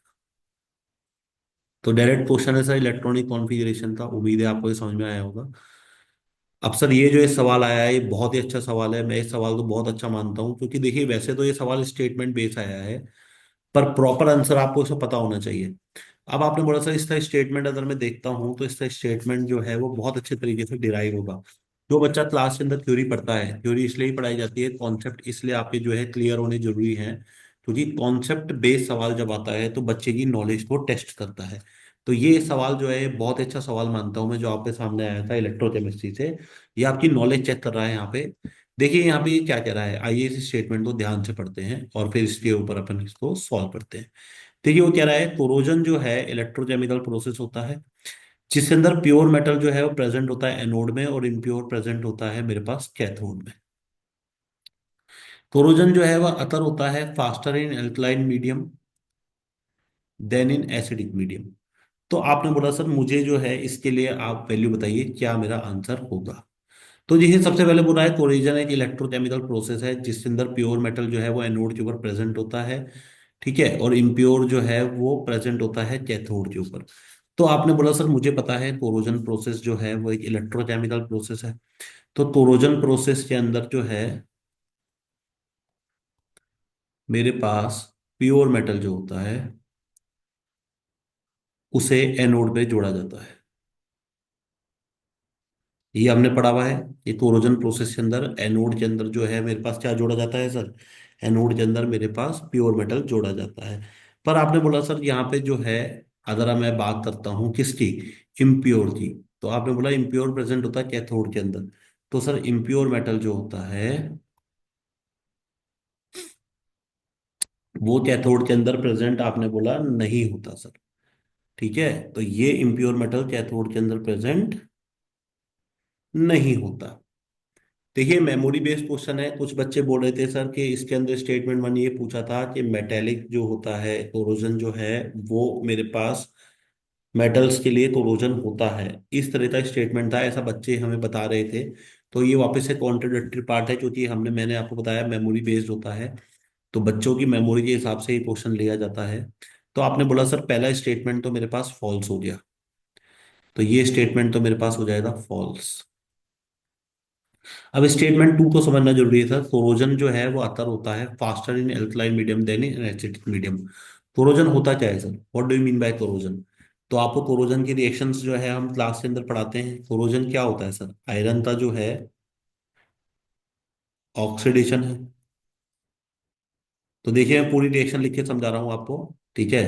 तो डायरेक्ट क्वेश्चन है सर इलेक्ट्रॉनिक कॉन्फ़िगरेशन का, उम्मीद है आपको ये समझ में आया होगा। अब सर ये जो ये सवाल आया है, ये बहुत ही अच्छा सवाल है, मैं इस सवाल को बहुत अच्छा मानता हूँ, क्योंकि देखिए वैसे तो ये सवाल स्टेटमेंट बेस आया है, पर प्रॉपर आंसर आपको इसको पता होना चाहिए। अब आपने बोला सर इसका स्टेटमेंट अगर मैं देखता हूँ, तो इसका स्टेटमेंट जो है वो बहुत अच्छे तरीके से डिराइव होगा। जो बच्चा क्लास के अंदर थ्योरी पढ़ता है, थ्योरी इसलिए ही पढ़ाई जाती है, कॉन्सेप्ट इसलिए आपके जो है क्लियर होने जरूरी है, क्योंकि कॉन्सेप्ट बेस्ड सवाल जब आता है तो बच्चे की नॉलेज को टेस्ट करता है। तो ये सवाल जो है बहुत अच्छा सवाल मानता हूं मैं, जो आपके सामने आया था इलेक्ट्रोकेमिस्ट्री से। ये आपकी नॉलेज चेक कर रहा है यहाँ पे। देखिए यहाँ पे ये क्या कह रहा है, आइए इस स्टेटमेंट को ध्यान से पढ़ते हैं और फिर इसके ऊपर अपन इसको सॉल्व करते हैं। देखिए वो कह रहा है कोरोजन जो है इलेक्ट्रोकेमिकल प्रोसेस होता है, जिसके अंदर प्योर मेटल जो है वो प्रेजेंट होता है एनोड में, और इम्प्योर प्रेजेंट होता है मेरे पास कैथोड में। कोरोजन जो है वह अतर होता है faster in alkaline medium than in acidic medium. तो आपने बोला सर मुझे जो है इसके लिए आप वैल्यू बताइए क्या मेरा आंसर होगा। तो देखिए सबसे पहले बोला है कोरिजन एक इलेक्ट्रोकेमिकल प्रोसेस है जिसके अंदर प्योर मेटल जो है वो एनोड के ऊपर प्रेजेंट होता है, ठीक है, और इम्प्योर जो है वो प्रेजेंट होता है कैथोड के ऊपर। तो आपने बोला सर मुझे पता है कोरोजन प्रोसेस जो है वो एक इलेक्ट्रोकेमिकल प्रोसेस है। तो कोरोजन प्रोसेस के अंदर जो है मेरे पास प्योर मेटल जो होता है उसे एनोड पे जोड़ा जाता है। ये हमने पढ़ा हुआ है। ये कोरोजन प्रोसेस के अंदर एनोड के अंदर जो है मेरे पास क्या जोड़ा जाता है सर? एनोड के अंदर मेरे पास प्योर मेटल जोड़ा जाता है। पर आपने बोला सर यहाँ पे जो है, अगर मैं बात करता हूँ किसकी, इम्प्योर की, तो आपने बोला इम्प्योर प्रेजेंट होता है कैथोड के अंदर। तो सर इम्प्योर मेटल जो होता है वो कैथोड के अंदर प्रेजेंट आपने बोला नहीं होता सर, ठीक है। तो ये इम्प्योर मेटल कैथोड के अंदर प्रेजेंट नहीं होता। देखिए मेमोरी बेस्ड क्वेश्चन है, कुछ बच्चे बोल रहे थे सर कि इसके अंदर स्टेटमेंट वन ये पूछा था कि मेटेलिक जो होता है कोरोजन जो है वो मेरे पास मेटल्स के लिए कोरोजन होता है, इस तरह का स्टेटमेंट था, ऐसा बच्चे हमें बता रहे थे। तो ये वापस से कॉन्ट्रोडिक्टरी पार्ट है, क्योंकि मैंने आपको बताया मेमोरी बेस्ड होता है, तो बच्चों की मेमोरी के हिसाब से ही क्वेश्चन लिया जाता है। तो आपने बोला सर पहला स्टेटमेंट तो मेरे पास फॉल्स हो गया, तो ये स्टेटमेंट तो मेरे पास हो जाएगा फॉल्स। अब स्टेटमेंट टू को समझना जरूरी है सर। कोरोजन जो है वो अतर होता है faster in alkaline medium than in acidic medium. Corrosion होता क्या है sir? What do you mean by corrosion? तो आपको कोरोजन की रिएक्शंस जो है हम क्लास के अंदर पढ़ाते हैं। कोरोजन क्या होता है सर? आयरन का जो है ऑक्सीडेशन है। तो देखिए मैं पूरी रिएक्शन लिख के समझा रहा हूँ आपको, ठीक है,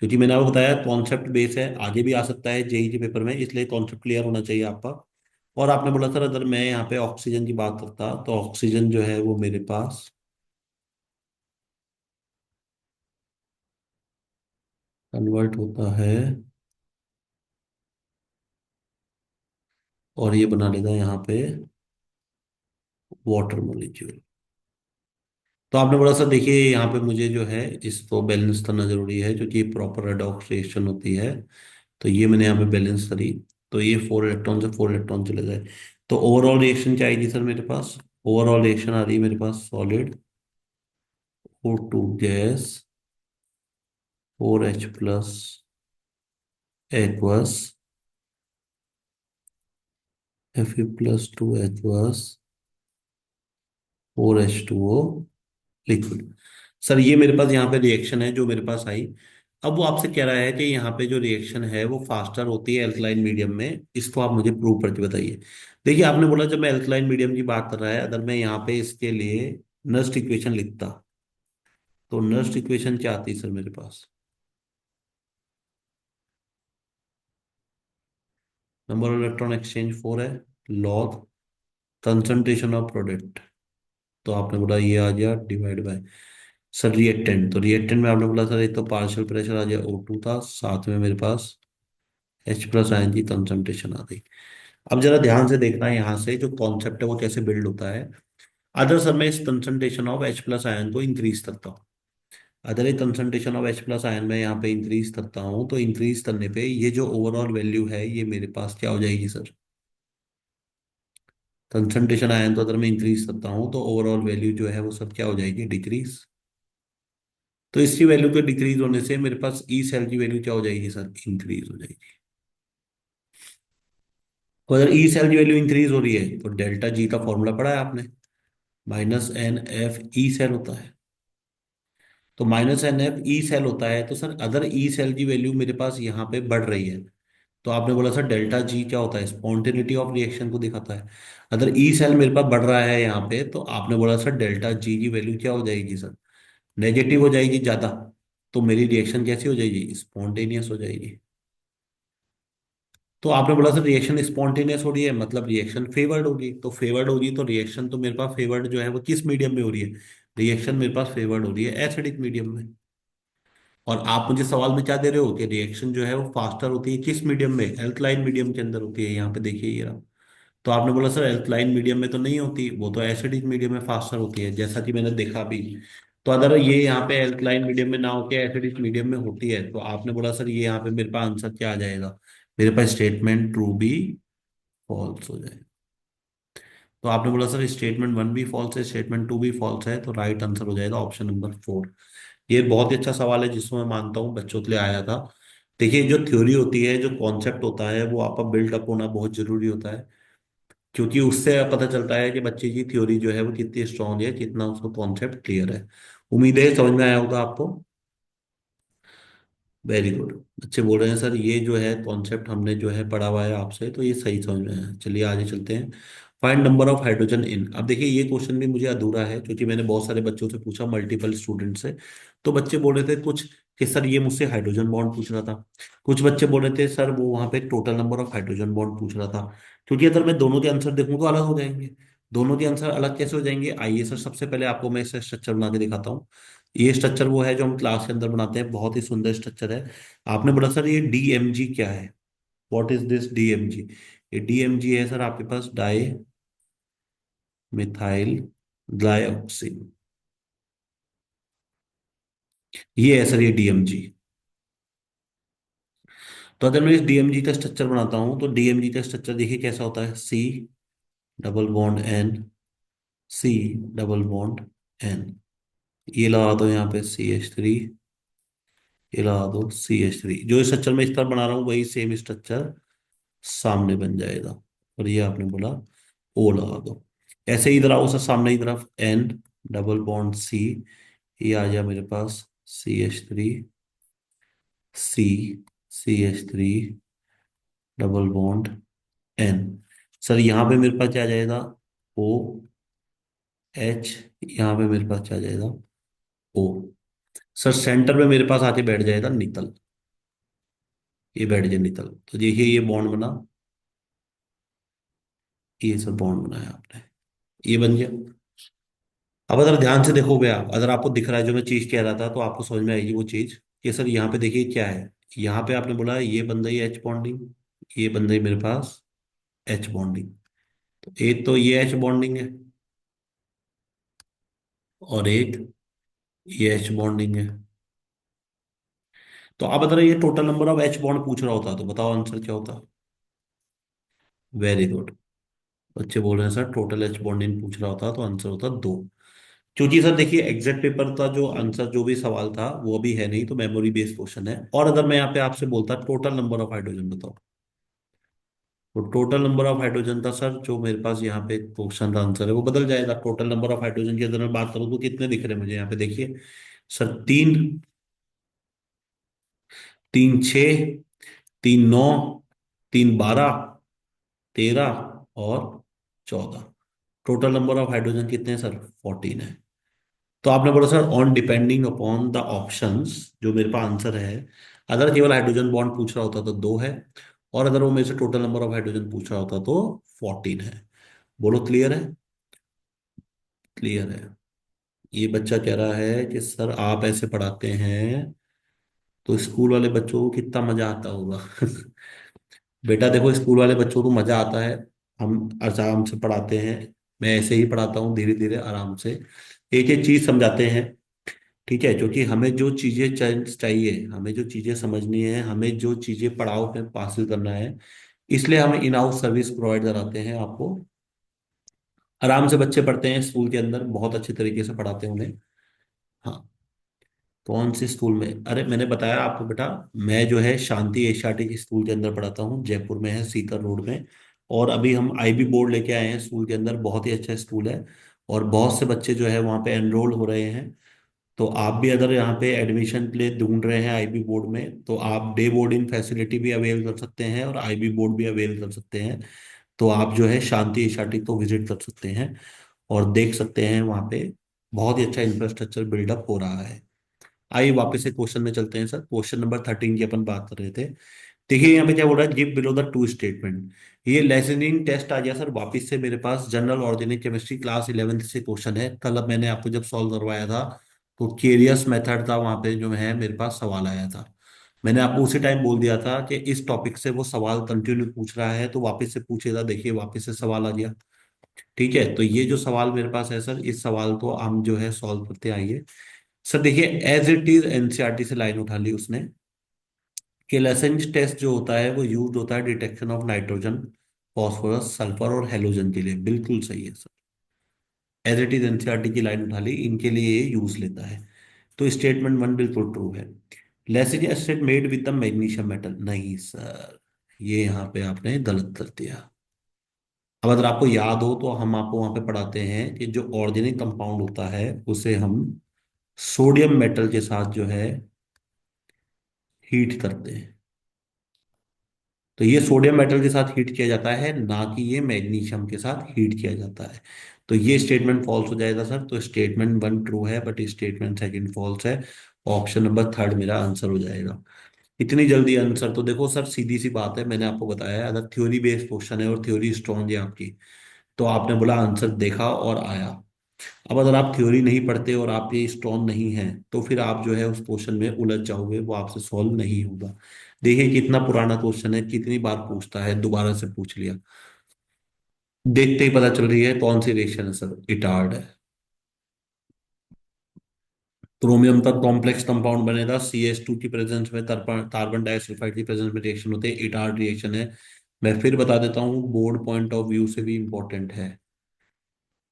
क्योंकि मैंने आपको बताया कॉन्सेप्ट बेस है, आगे भी आ सकता है जेई के पेपर में, इसलिए कॉन्सेप्ट क्लियर होना चाहिए आपका। और आपने बोला सर अगर मैं यहाँ पे ऑक्सीजन की बात करता, तो ऑक्सीजन जो है वो मेरे पास कन्वर्ट होता है और ये बना लेगा यहाँ पे वाटर मॉलिक्यूल। तो आपने बोला सर देखिए यहाँ पे मुझे जो है इसको बैलेंस करना जरूरी है क्योंकि ये प्रॉपर रेडॉक्स रिएक्शन होती है। तो ये मैंने यहाँ पे बैलेंस करी। तो ये 4 इलेक्ट्रॉन से 4 इलेक्ट्रॉन चले गए। तो ओवरऑल रिएक्शन क्या आएगी सर मेरे पास? ओवरऑल रिएक्शन आ रही है मेरे पास solid O2 gas 4H+ aqueous Fe+2 aqueous 4H2O liquid. Sir ये मेरे पास यहाँ पे रिएक्शन है जो मेरे पास आई। अब वो आपसे कह रहा है कि यहाँ पे जो रिएक्शन है वो फास्टर होती है अल्कलाइन मीडियम में। इसको आप मुझे प्रूव करके बताइए। देखिए आपने बोला जब मैं अल्कलाइन मीडियम की बात कर रहा है, अगर मैं यहाँ पे इसके लिए नस्ट इक्वेशन लिखता तो नस्ट इक्वेशन क्या आती सर मेरे पास? नंबर ऑफ इलेक्ट्रॉन एक्सचेंज 4 है, लॉग कंसंट्रेशन ऑफ प्रोडक्ट। तो आपने बोला ये आ गया डिवाइड बाय सर रिएक्टेंट। तो रिएक्टेंट में आपने बोला सर एक तो पार्शियल प्रेशर आ गया O2 था, साथ में मेरे पास H+ आयन की कंसंट्रेशन आ गई। अब जरा ध्यान से देखना है यहाँ से जो कॉन्सेप्ट है वो कैसे बिल्ड होता है। अदर सर मैं इस कंसंट्रेशन ऑफ H+ आयन को इंक्रीज करता हूँ। अदर एक कंसंट्रेशन ऑफ H+ आयन में यहाँ पे इंक्रीज करता हूँ तो इंक्रीज करने पे ये जो ओवरऑल वैल्यू है ये मेरे पास क्या हो जाएगी सर? कंसंट्रेशन आयन तो अगर मैं इंक्रीज करता हूँ तो ओवरऑल वैल्यू जो है वो सब क्या हो जाएगी? डिक्रीज। तो इसकी वैल्यू के डिक्रीज होने से मेरे पास ई सेल की वैल्यू क्या हो जाएगी सर? इंक्रीज हो जाएगी। तो अगर ई सेल की वैल्यू इंक्रीज हो रही है तो डेल्टा जी का फॉर्मूला पढ़ा है आपने, -NF ई सेल होता है। तो -NF ई सेल होता है तो सर अगर ई सेल की वैल्यू मेरे पास यहाँ पे बढ़ रही है तो आपने बोला सर डेल्टा जी क्या होता है? स्पॉन्टेनिटी ऑफ रिएक्शन को दिखाता है। अगर ई सेल मेरे पास बढ़ रहा है यहाँ पे तो आपने बोला सर डेल्टा जी की वैल्यू क्या हो जाएगी सर? नेगेटिव हो जाएगी ज्यादा। तो मेरी रिएक्शन कैसी हो जाएगी? स्पॉन्टेनियस हो जाएगी। तो आपने बोला सर रिएक्शन स्पॉन्टेनियस हो रही है मतलब रिएक्शन फेवर्ड होगी। तो फेवर्ड होगी तो रिएक्शन तो मेरे पास फेवर्ड जो है वो किस मीडियम में हो रही है? रिएक्शन मेरे पास फेवर्ड हो रही है एसिडिक मीडियम में। और आप मुझे सवाल में क्या दे रहे हो कि रिएक्शन जो है वो फास्टर होती है किस मीडियम में? एल्कलाइन मीडियम के अंदर होती है। यहाँ पे देखिए ये रहा। तो आपने बोला सर एल्कलाइन मीडियम में तो नहीं होती, वो तो एसिडिक मीडियम में फास्टर होती है जैसा कि मैंने देखा भी। तो अगर ये यहाँ पे एल्कलाइन मीडियम में ना होकर एसिडिक मीडियम में होती है तो आपने बोला सर ये यहाँ पे मेरे पास आंसर क्या आ जाएगा? मेरे पास स्टेटमेंट ट्रू भी फॉल्स हो जाए। तो आपने बोला सर स्टेटमेंट 1 भी फॉल्स है, स्टेटमेंट 2 भी फॉल्स है, तो राइट आंसर हो जाएगा ऑप्शन नंबर 4। ये बहुत ही अच्छा सवाल है जिसको मैं मानता हूँ बच्चों के लिए आया था। देखिए जो थ्योरी होती है, जो कॉन्सेप्ट होता है वो आपका बिल्डअप होना बहुत जरूरी होता है। क्योंकि उससे पता चलता है कि बच्चे की थ्योरी जो है वो कितनी स्ट्रांग है, कितना उसको कॉन्सेप्ट क्लियर है। उम्मीद है समझ में आया होगा आपको। Very good. बच्चे बोल रहे हैं सर ये जो है कॉन्सेप्ट हमने जो है पढ़ा हुआ है आपसे तो ये सही समझ में आया। चलिए आगे चलते हैं। Find number of hydrogen in. अब देखिए ये क्वेश्चन भी मुझे अधूरा है क्योंकि मैंने बहुत सारे बच्चों से पूछा, मल्टीपल स्टूडेंट से। तो बच्चे बोल रहे थे कुछ कि सर ये मुझसे हाइड्रोजन बॉन्ड पूछ रहा था। कुछ बच्चे बोल रहे थे सर वो वहां पे total number of hydrogen bond पूछ रहा था। क्योंकि अगर मैं दोनों के आंसर देखूं तो अलग हो जाएंगे। दोनों के आंसर अलग कैसे हो जाएंगे? आइए सर सबसे पहले आपको मैं इसका स्ट्रक्चर बना के दिखाता हूँ। ये स्ट्रक्चर वो है जो हम क्लास के अंदर बनाते हैं, बहुत ही सुंदर स्ट्रक्चर है। आपने बोला सर ये डीएमजी क्या है? What is this DMG? ये डीएमजी है सर आपके पास डाई मिथाइल ग्लाइऑक्सिन। ये है सर ये डीएमजी। तो अगर मैं इस डीएमजी का स्ट्रक्चर बनाता हूं तो डीएमजी का स्ट्रक्चर देखिए कैसा होता है। C double bond N, C double bond N। ये लगा दो यहाँ पे CH3, ये लगा दो CH3। जो स्ट्रक्चर मैं इस तरह बना रहा हूँ वही सेम स्ट्रक्चर सामने बन जाएगा। और ये आपने बोला O लगा दो। ऐसे ही इधर आओ सर सामने की तरफ N डबल बॉन्ड C। ये आ गया मेरे पास CH3, C, CH3 double bond N। Sir यहाँ पे मेरे पास क्या आ जाएगा? OH। यहाँ पे मेरे पास क्या आ जाएगा? O। सर सेंटर में मेरे पास आके बैठ जाएगा निकल। ये बैठ जाए निकल तो देखिए ये बॉन्ड बना। ये सर बॉन्ड बनाया आपने, ये बन गया। अब अगर ध्यान से देखोगे आप, अगर आपको दिख रहा है जो मैं चीज कह रहा था तो आपको समझ में आएगी वो चीज कि सर यहाँ पे देखिए क्या है। यहाँ पे आपने बोला ये बन रही है H बॉन्डिंग, ये बन रही मेरे पास एच बॉन्डिंग। तो एक तो ये एच बॉन्डिंग है, और एक ये एच बॉन्डिंग है। तो आप बता रहे ये total number of H bond पूछ रहा होता तो बताओ आंसर क्या होता। Very good. बच्चे बोल रहे हैं सर टोटल एच बॉन्डिंग पूछ रहा होता तो आंसर होता दो। क्योंकि सर देखिए एग्जैक्ट पेपर का जो आंसर जो भी सवाल था वो अभी है नहीं, तो मेमोरी बेस्ड क्वेश्चन है। और अगर मैं यहाँ पे आपसे बोलता टोटल नंबर ऑफ हाइड्रोजन बताओ, तो टोटल नंबर ऑफ हाइड्रोजन था सर जो मेरे पास यहाँ पे क्वेश्चन का आंसर है वो बदल जाएगा। टोटल नंबर ऑफ हाइड्रोजन की अगर मैं बात करूँ तो कितने दिख रहे हैं मुझे यहाँ पे देखिए सर, तीन। तीन छः, तीन नौ, तीन बारह, तेरह और चौदह। टोटल नंबर ऑफ हाइड्रोजन कितने हैं सर? 14 है। तो आपने बोला sir on depending upon the options, जो मेरे पास आंसर है, अगर केवल हाइड्रोजन बॉन्ड पूछ रहा होता तो दो है, और अगर वो मेरे से टोटल नंबर ऑफ हाइड्रोजन पूछ रहा होता तो 14 है। बोलो क्लियर है? क्लियर है। ये बच्चा कह रहा है कि सर आप ऐसे पढ़ाते हैं तो स्कूल वाले बच्चों को कितना मजा आता होगा। बेटा देखो स्कूल वाले बच्चों को मजा आता है, हम आराम से पढ़ाते हैं। मैं ऐसे ही पढ़ाता हूँ धीरे धीरे आराम से, एक एक चीज समझाते हैं। ठीक है, क्योंकि हमें जो चीजें चाहिए, हमें जो चीजें समझनी है, हमें जो चीजें पड़ाव पे हासिल करना है, इसलिए हम इन हाउस सर्विस प्रोवाइड कराते हैं आपको। आराम से बच्चे पढ़ते हैं स्कूल के अंदर, बहुत अच्छे तरीके से पढ़ाते हैं उन्हें। हाँ। कौन से स्कूल में? अरे मैंने बताया आपको बेटा, मैं जो है शांति एशियाटिक स्कूल के अंदर पढ़ाता हूँ, जयपुर में है, सीकर रोड में। और अभी हम आईबी बोर्ड लेके आए हैं स्कूल के अंदर, बहुत ही अच्छा स्कूल है। और बहुत से बच्चे जो है वहाँ पे एनरोल हो रहे हैं। तो आप भी अगर यहाँ पे एडमिशन के लिए ढूंढ रहे हैं आईबी बोर्ड में, तो आप डे बोर्डिंग फैसिलिटी भी अवेल कर सकते हैं और आईबी बोर्ड भी अवेल कर सकते हैं। तो आप जो है शांति एशियाटिक को विजिट कर सकते हैं और देख सकते हैं वहाँ पे बहुत ही अच्छा इंफ्रास्ट्रक्चर बिल्डअप हो रहा है। आइए वापस से क्वेश्चन में चलते हैं सर। क्वेश्चन नंबर 13 की अपन बात कर रहे थे। देखिए यहाँ पे क्या बोल रहा है, give below the two statement. ये लेसनिंग टेस्ट आ गया सर वापस से मेरे पास। General organic chemistry class 11th से क्वेश्चन है। कल अब मैंने आपको जब सॉल्व करवाया था तो केरियस मेथड था, वहां पे जो है मेरे पास सवाल आया था। मैंने आपको उसी टाइम बोल दिया था कि इस टॉपिक से वो सवाल कंटिन्यू पूछ रहा है तो वापस से पूछेगा। देखिए वापस से सवाल आ गया। ठीक है, तो ये जो सवाल मेरे पास है सर, इस सवाल को हम जो है सॉल्व करते आइए। सर देखिए एज इट इज एनसीईआरटी से लाइन उठा ली उसने कि लेसेंस टेस्ट जो होता है वो यूज होता है detection of nitrogen, phosphorus, sulphur और हेलोजन के लिए। बिल्कुल सही है sir. As it is NCERT की लाइन उठा ली, इनके लिए ये यूज लेता है। तो स्टेटमेंट वन बिल्कुल ट्रू है। Lactic acid made with the magnesium metal, नहीं सर, ये यहाँ पे आपने गलत कर दिया। अब अगर आपको याद हो तो हम आपको वहां पे पढ़ाते हैं कि जो ऑर्गेनिक कंपाउंड होता है उसे हम सोडियम मेटल के साथ जो है हीट करते हैं। तो ये सोडियम मेटल के साथ हीट किया जाता है, ना कि ये मैग्नीशियम के साथ हीट किया जाता है। तो ये स्टेटमेंट फॉल्स हो जाएगा सर। तो स्टेटमेंट वन ट्रू है बट स्टेटमेंट सेकंड फॉल्स है। ऑप्शन नंबर थर्ड मेरा आंसर हो जाएगा। इतनी जल्दी आंसर? तो देखो सर सीधी सी बात है, मैंने आपको बताया है, अगर थ्योरी बेस्ड क्वेश्चन है और थ्योरी स्ट्रॉन्ग है आपकी, तो आपने बोला आंसर देखा और आया। अब अगर आप थ्योरी नहीं पढ़ते और आप ये स्ट्रॉन्ग नहीं है, तो फिर आप जो है उस क्वेश्चन में उलझ जाओगे, वो आपसे सॉल्व नहीं होगा। देखिए कितना पुराना क्वेश्चन है, कितनी बार पूछता है, दोबारा से पूछ लिया। देखते ही पता चल रही है कौन सी रिएक्शन है सर, इटार्ड है। क्रोमियम का कॉम्प्लेक्स कंपाउंड बनेगा CH2 की प्रेजेंस में, कार्बन डाइसल्फाइड की प्रेजेंस में रिएक्शन होते हैं, इटार्ड रिएक्शन है। मैं फिर बता देता हूँ, बोर्ड पॉइंट ऑफ व्यू से भी इंपॉर्टेंट है,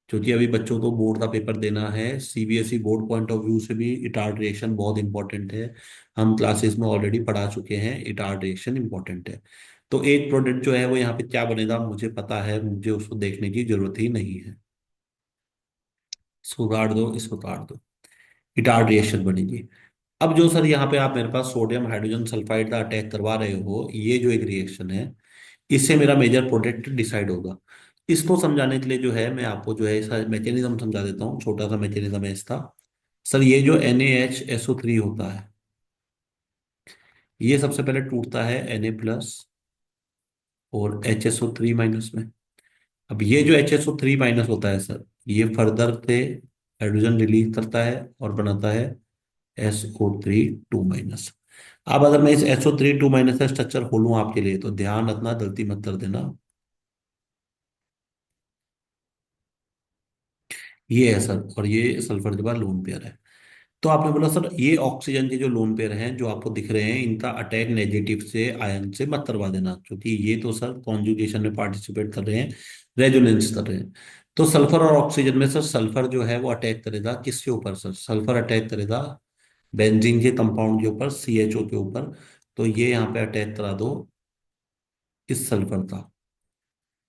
क्योंकि अभी बच्चों को बोर्ड का पेपर देना है। CBSE board point of view से भी इटार्ड रिएक्शन बहुत इंपॉर्टेंट है। हम क्लासेस में ऑलरेडी पढ़ा चुके हैं, इटार्ड रिएक्शन इंपॉर्टेंट है। तो एक प्रोडक्ट जो है वो यहाँ पे क्या बनेगा मुझे पता है, मुझे उसको देखने की जरूरत ही नहीं है। इसको काट दो, इसको काट दो, इटार्ड रिएक्शन बनेगी। अब जो सर यहाँ पे आप मेरे पास सोडियम हाइड्रोजन सल्फाइड का अटैक करवा रहे हो, ये जो एक रिएक्शन है, इससे मेरा मेजर प्रोडक्ट डिसाइड होगा। इसको समझाने के लिए जो है मैं आपको जो है इसका मैकेनिज्म समझा देता हूँ। छोटा सा मैकेनिज्म है इसका। सर ये जो NaHSO3 होता है, ये सबसे पहले टूटता है Na+ और HSO3- में। अब ये जो HSO3- होता है सर, ये फर्दर से हाइड्रोजन रिलीज करता है और बनाता है SO3 2-। अब अगर मैं इस SO3 2- का स्ट्रक्चर खोलूं आपके लिए, तो ध्यान रखना, गलती मत कर देना। ये है सर, और ये सल्फर के बाद लोन पेयर है। तो आपने बोला सर ये ऑक्सीजन के जो लोन पेयर हैं जो आपको दिख रहे हैं, इनका अटैक नेगेटिव से आयन से मत करवा देना, क्योंकि ये तो सर कॉन्जुगेशन में पार्टिसिपेट कर रहे हैं, रेजोनेंस कर रहे हैं। तो सल्फर और ऑक्सीजन में सर सल्फर जो है वो अटैक करेगा किसके ऊपर सर? सल्फर अटैक करेगा बेंजीन के कंपाउंड के ऊपर, CHO के ऊपर। तो ये यहाँ पे अटैक करा दो इस सल्फर का,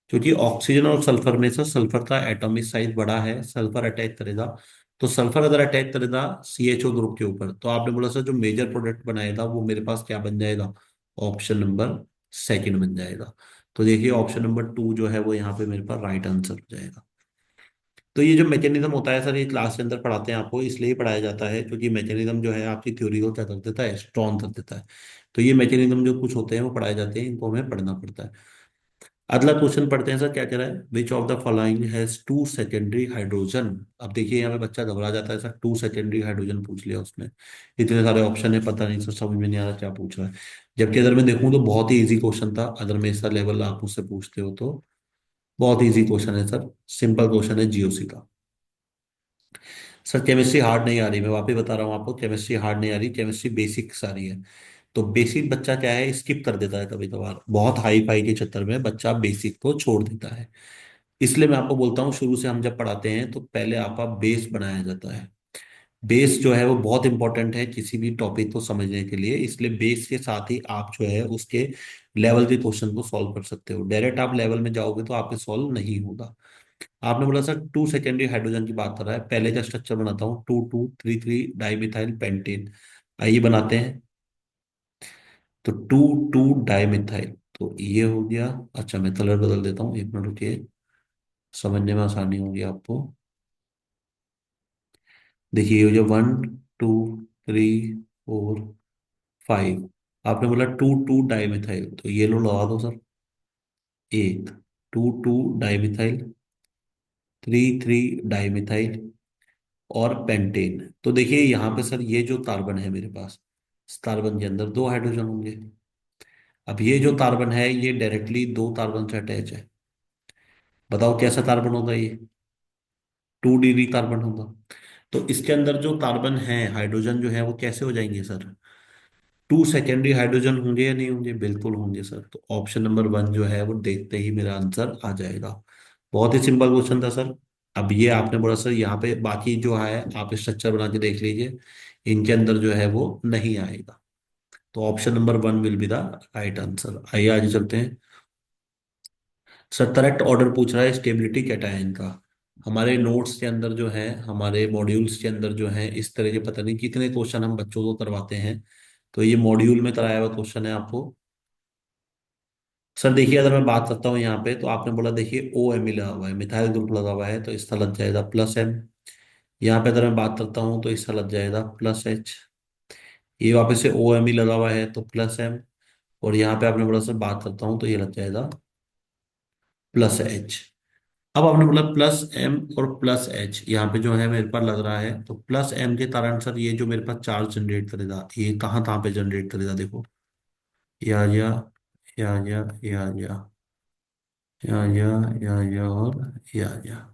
क्योंकि ऑक्सीजन और सल्फर में से सल्फर का एटॉमिक साइज बड़ा है, सल्फर अटैक करेगा। तो सल्फर अगर अटैक करेगा CHO ग्रुप के ऊपर, तो आपने बोला सर जो मेजर प्रोडक्ट बनाएगा वो मेरे पास क्या बन जाएगा? ऑप्शन नंबर सेकंड बन जाएगा। तो देखिए ऑप्शन नंबर 2 जो है वो यहाँ पे मेरे पास राइट आंसर हो जाएगा। तो ये जो मैकेनिज्म होता है सर, ये क्लास के अंदर पढ़ाते हैं आपको, इसलिए ही पढ़ाया जाता है क्योंकि मैकेनिज्म जो है आपकी थ्योरी को क्या कर देता है? स्ट्रॉन्ग कर देता है। तो ये मैकेनिज्म जो कुछ होते हैं वो पढ़ाए जाते हैं, इनको हमें पढ़ना पड़ता है। अगला क्वेश्चन पढ़ते हैं सर, क्या कह रहा है? Which of the following has two secondary hydrogen? अब देखिए यहाँ पे बच्चा घबरा जाता है सर, टू सेकेंडरी हाइड्रोजन पूछ लिया उसने, इतने सारे ऑप्शन है, पता नहीं सर, समझ में नहीं आ रहा क्या पूछ रहा है। जबकि अगर मैं देखूं तो बहुत ही इजी क्वेश्चन था, अगर मैं इसका लेवल आप मुझसे पूछते हो तो बहुत इजी क्वेश्चन है सर, सिंपल क्वेश्चन है GOC का। सर केमिस्ट्री हार्ड नहीं आ रही, मैं वापस बता रहा हूँ आपको, केमिस्ट्री हार्ड नहीं आ रही, केमिस्ट्री बेसिक्स आ रही है। तो बेसिक बच्चा क्या है, स्किप कर देता है कभी कभार, बहुत हाई फाई के चक्कर में बच्चा बेसिक को छोड़ देता है। इसलिए मैं आपको बोलता हूँ शुरू से हम जब पढ़ाते हैं तो पहले आपका बेस बनाया जाता है। बेस जो है वो बहुत इंपॉर्टेंट है किसी भी टॉपिक को समझने के लिए, इसलिए बेस के साथ ही आप जो है उसके लेवल के क्वेश्चन को सॉल्व कर सकते हो। डायरेक्ट आप लेवल में जाओगे तो आपके सॉल्व नहीं होगा। आपने बोला सर टू सेकेंडरी हाइड्रोजन की बात कर रहा है, पहले का स्ट्रक्चर बनाता हूँ, 2 2 3 3 डाइमिथाइल पेंटेन। आइए बनाते हैं। तो 2 2 डाइमिथाइल, तो ये हो गया। अच्छा मैं कलर बदल देता हूँ, एक मिनट रुकिए, समझने में आसानी होगी आपको। देखिए ये हो गया 1 2 3 4 5। आपने बोला 2 2 डाइमिथाइल, तो ये लो लगा दो सर। एक 2 2 डाइमिथाइल, 3 3 डाइमिथाइल और पेंटेन। तो देखिए यहाँ पे सर ये जो कार्बन है मेरे पास, इस कार्बन के अंदर दो हाइड्रोजन होंगे। अब ये जो कार्बन है ये डायरेक्टली दो कार्बन से अटैच है। बताओ कैसा कार्बन होगा ये? 2 DD कार्बन होगा। तो इसके अंदर जो कार्बन है, हाइड्रोजन जो है वो कैसे हो जाएंगे सर? टू सेकेंडरी हाइड्रोजन होंगे या नहीं होंगे? बिल्कुल होंगे सर। तो ऑप्शन नंबर 1 जो है वो देखते ही मेरा आंसर आ जाएगा। बहुत ही सिंपल क्वेश्चन था सर। अब ये आपने बोला सर यहाँ पे बाकी जो है आप स्ट्रक्चर बना के देख लीजिए, इनके अंदर जो है वो नहीं आएगा। तो option number 1 will be the right answer. आइए आगे चलते हैं। सर करेक्ट ऑर्डर पूछ रहा है स्टेबिलिटी कैटायन का। हमारे नोट्स के अंदर जो है, हमारे मॉड्यूल्स के अंदर जो है, इस तरह के पता नहीं कितने क्वेश्चन हम बच्चों को करवाते हैं। तो ये मॉड्यूल में कराया हुआ क्वेश्चन है आपको। सर देखिए अगर मैं बात करता हूँ यहाँ पे, तो आपने बोला देखिए OMe लगा हुआ है, मिथाइल ग्रुप लगा हुआ है, तो इसका लग जाएगा +M। यहाँ पे अगर मैं बात करता हूँ तो इसका लग जाएगा +H। ये वापस से OMe लगा हुआ है तो +M। और यहाँ पे आपने बोला सर बात करता हूँ तो ये लग जाएगा +H। अब आपने बोला +M और +H, यहाँ पे जो है मेरे पास लग रहा है, तो +M के कारण सर ये जो मेरे पास चार्ज जनरेट करेगा, ये कहाँ कहाँ पे जनरेट करेगा? देखो ये आ गया, ये आ गया, ये आ गया, ये आ गया, ये आ गया और ये आ गया।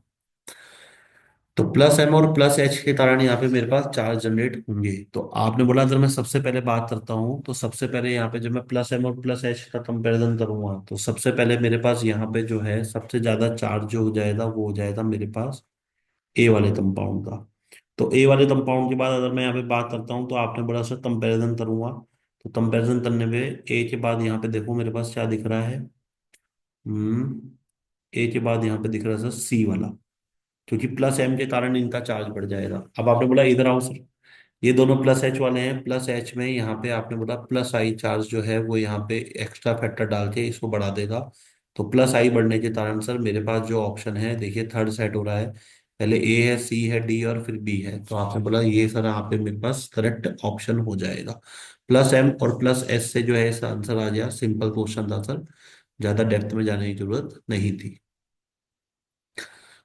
तो +M और +H के कारण यहाँ पे मेरे पास चार्ज जनरेट होंगे। तो आपने बोला अगर मैं सबसे पहले बात करता हूँ, तो सबसे पहले यहाँ पे जब मैं +M और +H का कंपैरिजन करूंगा, तो सबसे पहले मेरे पास यहाँ पे जो है सबसे ज्यादा चार्ज जो हो जाएगा वो हो जाएगा मेरे पास ए वाले कंपाउंड का। तो ए वाले कंपाउंड के बाद अगर मैं यहाँ पे बात करता हूँ, तो आपने बोला सर कंपैरिजन करूंगा, तो कंपैरिजन करने पे ए के बाद यहाँ पे देखो मेरे पास क्या दिख रहा है। हम्म ए के बाद यहाँ पे दिख रहा है सर C वाला, क्योंकि +M के कारण इनका चार्ज बढ़ जाएगा। अब आपने बोला इधर आओ सर, ये दोनों +H वाले हैं, +H में यहाँ पे आपने बोला +I चार्ज जो है वो यहाँ पे एक्स्ट्रा फैक्टर डाल के इसको बढ़ा देगा। तो +I बढ़ने के कारण सर मेरे पास जो ऑप्शन है, देखिए थर्ड सेट हो रहा है, पहले A है, C है, D और फिर B है। तो आपने बोला ये सर यहाँ पे मेरे पास करेक्ट ऑप्शन हो जाएगा। +M और +S से जो है इसका आंसर आ गया। सिंपल क्वेश्चन था सर, ज्यादा डेप्थ में जाने की जरूरत नहीं थी।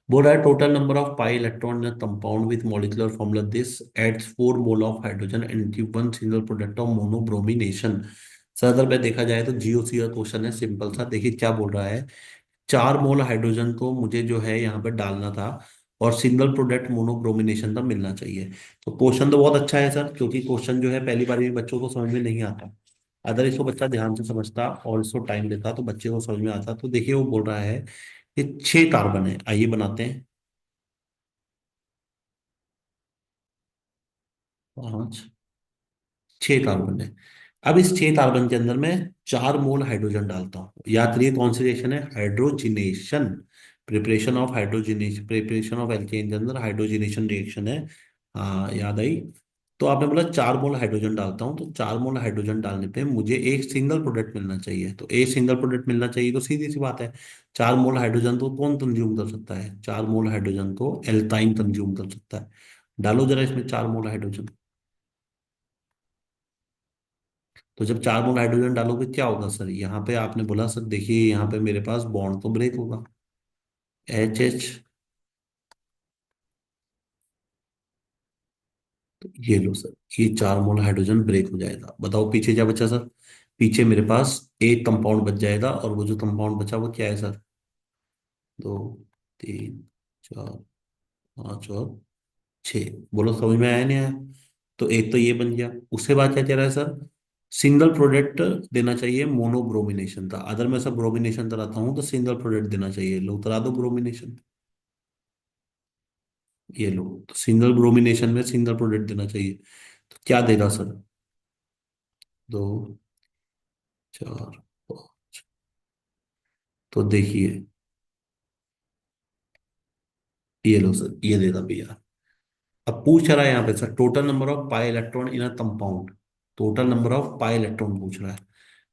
बोल रहा है total number of pi electron in compound with molecular formula this adds 4 mole of hydrogen and give one single product of monobromination. Sir अगर मैं देखा जाए तो GOC का क्वेश्चन है, सिंपल सा। देखिए क्या बोल रहा है, 4 मोल हाइड्रोजन को मुझे जो है यहाँ पे डालना था, और सिंगल प्रोडक्ट मोनोब्रोमिनेशन का मिलना चाहिए। तो क्वेश्चन तो बहुत अच्छा है सर, क्योंकि क्वेश्चन जो है पहली बार में बच्चों को समझ में नहीं आता। अगर इसको बच्चा ध्यान से समझता और इसको टाइम देता तो बच्चे को समझ में आता। तो देखिए वो बोल रहा है कि 6 कार्बन है, आइए बनाते हैं। 5, 6 कार्बन है। अब इस 6 कार्बन के अंदर मैं 4 मोल हाइड्रोजन डालता हूँ। याद करिए कौन सी रिएक्शन है, hydrogenation. Preparation of hydrogenation, preparation of alkene के अंदर हाइड्रोजिनेशन रिएक्शन है। हाँ याद आई। तो आपने बोला 4 मोल हाइड्रोजन डालता हूँ, तो 4 मोल हाइड्रोजन डालने पे मुझे एक सिंगल प्रोडक्ट मिलना चाहिए। तो एक सिंगल प्रोडक्ट मिलना चाहिए तो सीधी सी बात है, 4 मोल हाइड्रोजन तो कौन कंज्यूम कर सकता है, 4 मोल हाइड्रोजन तो एल्काइन कंज्यूम कर सकता है। डालो जरा इसमें 4 मोल हाइड्रोजन। तो जब 4 मोल हाइड्रोजन डालोगे क्या होगा सर, यहाँ पे आपने बोला सर देखिए यहाँ पे मेरे पास बॉन्ड तो ब्रेक होगा, एच। तो ये लो सर, ये 4 मोल हाइड्रोजन ब्रेक हो जाएगा। बताओ पीछे क्या बचा सर, पीछे मेरे पास एक कंपाउंड बच जाएगा, और वो जो कंपाउंड बचा वो क्या है सर, 2, 3, 4, 5 और 6। बोलो समझ में आया नहीं आया। तो एक तो ये बन गया। उसके बाद क्या कह रहा है सर, सिंगल प्रोडक्ट देना चाहिए मोनोब्रोमिनेशन का। अगर मैं सब ब्रोमिनेशन कराता हूँ तो सिंगल प्रोडक्ट देना चाहिए, लो करा दो ब्रोमिनेशन। ये लो, तो सिंगल ब्रोमिनेशन में सिंगल प्रोडक्ट देना चाहिए। तो क्या देगा सर, 2, 4, 5। तो देखिए, ये लो सर, ये देगा भैया। अब पूछ रहा है यहाँ पे sir total number of pi electron in a compound. Total number of pi electron पूछ रहा है।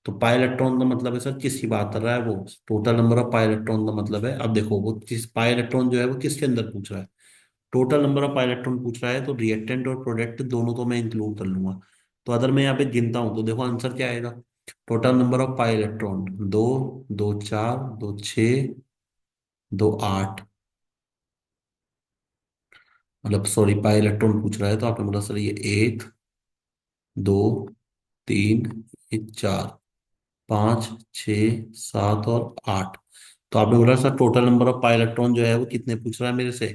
तो पाई इलेक्ट्रॉन का मतलब है सर किसकी बात कर रहा है वो, total number of pi electron का मतलब है, अब देखो वो किस पाई इलेक्ट्रॉन जो है वो किसके अंदर पूछ रहा है, total number of pi electron पूछ रहा है। तो रिएक्टेंट और प्रोडक्ट दोनों को मैं इंक्लूड कर लूंगा। तो अगर मैं यहाँ पे गिनता हूँ तो देखो आंसर क्या आएगा, total number of pi electron 2, 2, 4, 2, 6, 2, 8। मतलब सॉरी, पाई इलेक्ट्रॉन पूछ रहा है तो आपने बोला सर ये 1, 2, 3, ये 4, 5, 6, 7 और 8। तो आपने बोला sir total number of pi electron जो है वो कितने पूछ रहा है मेरे से,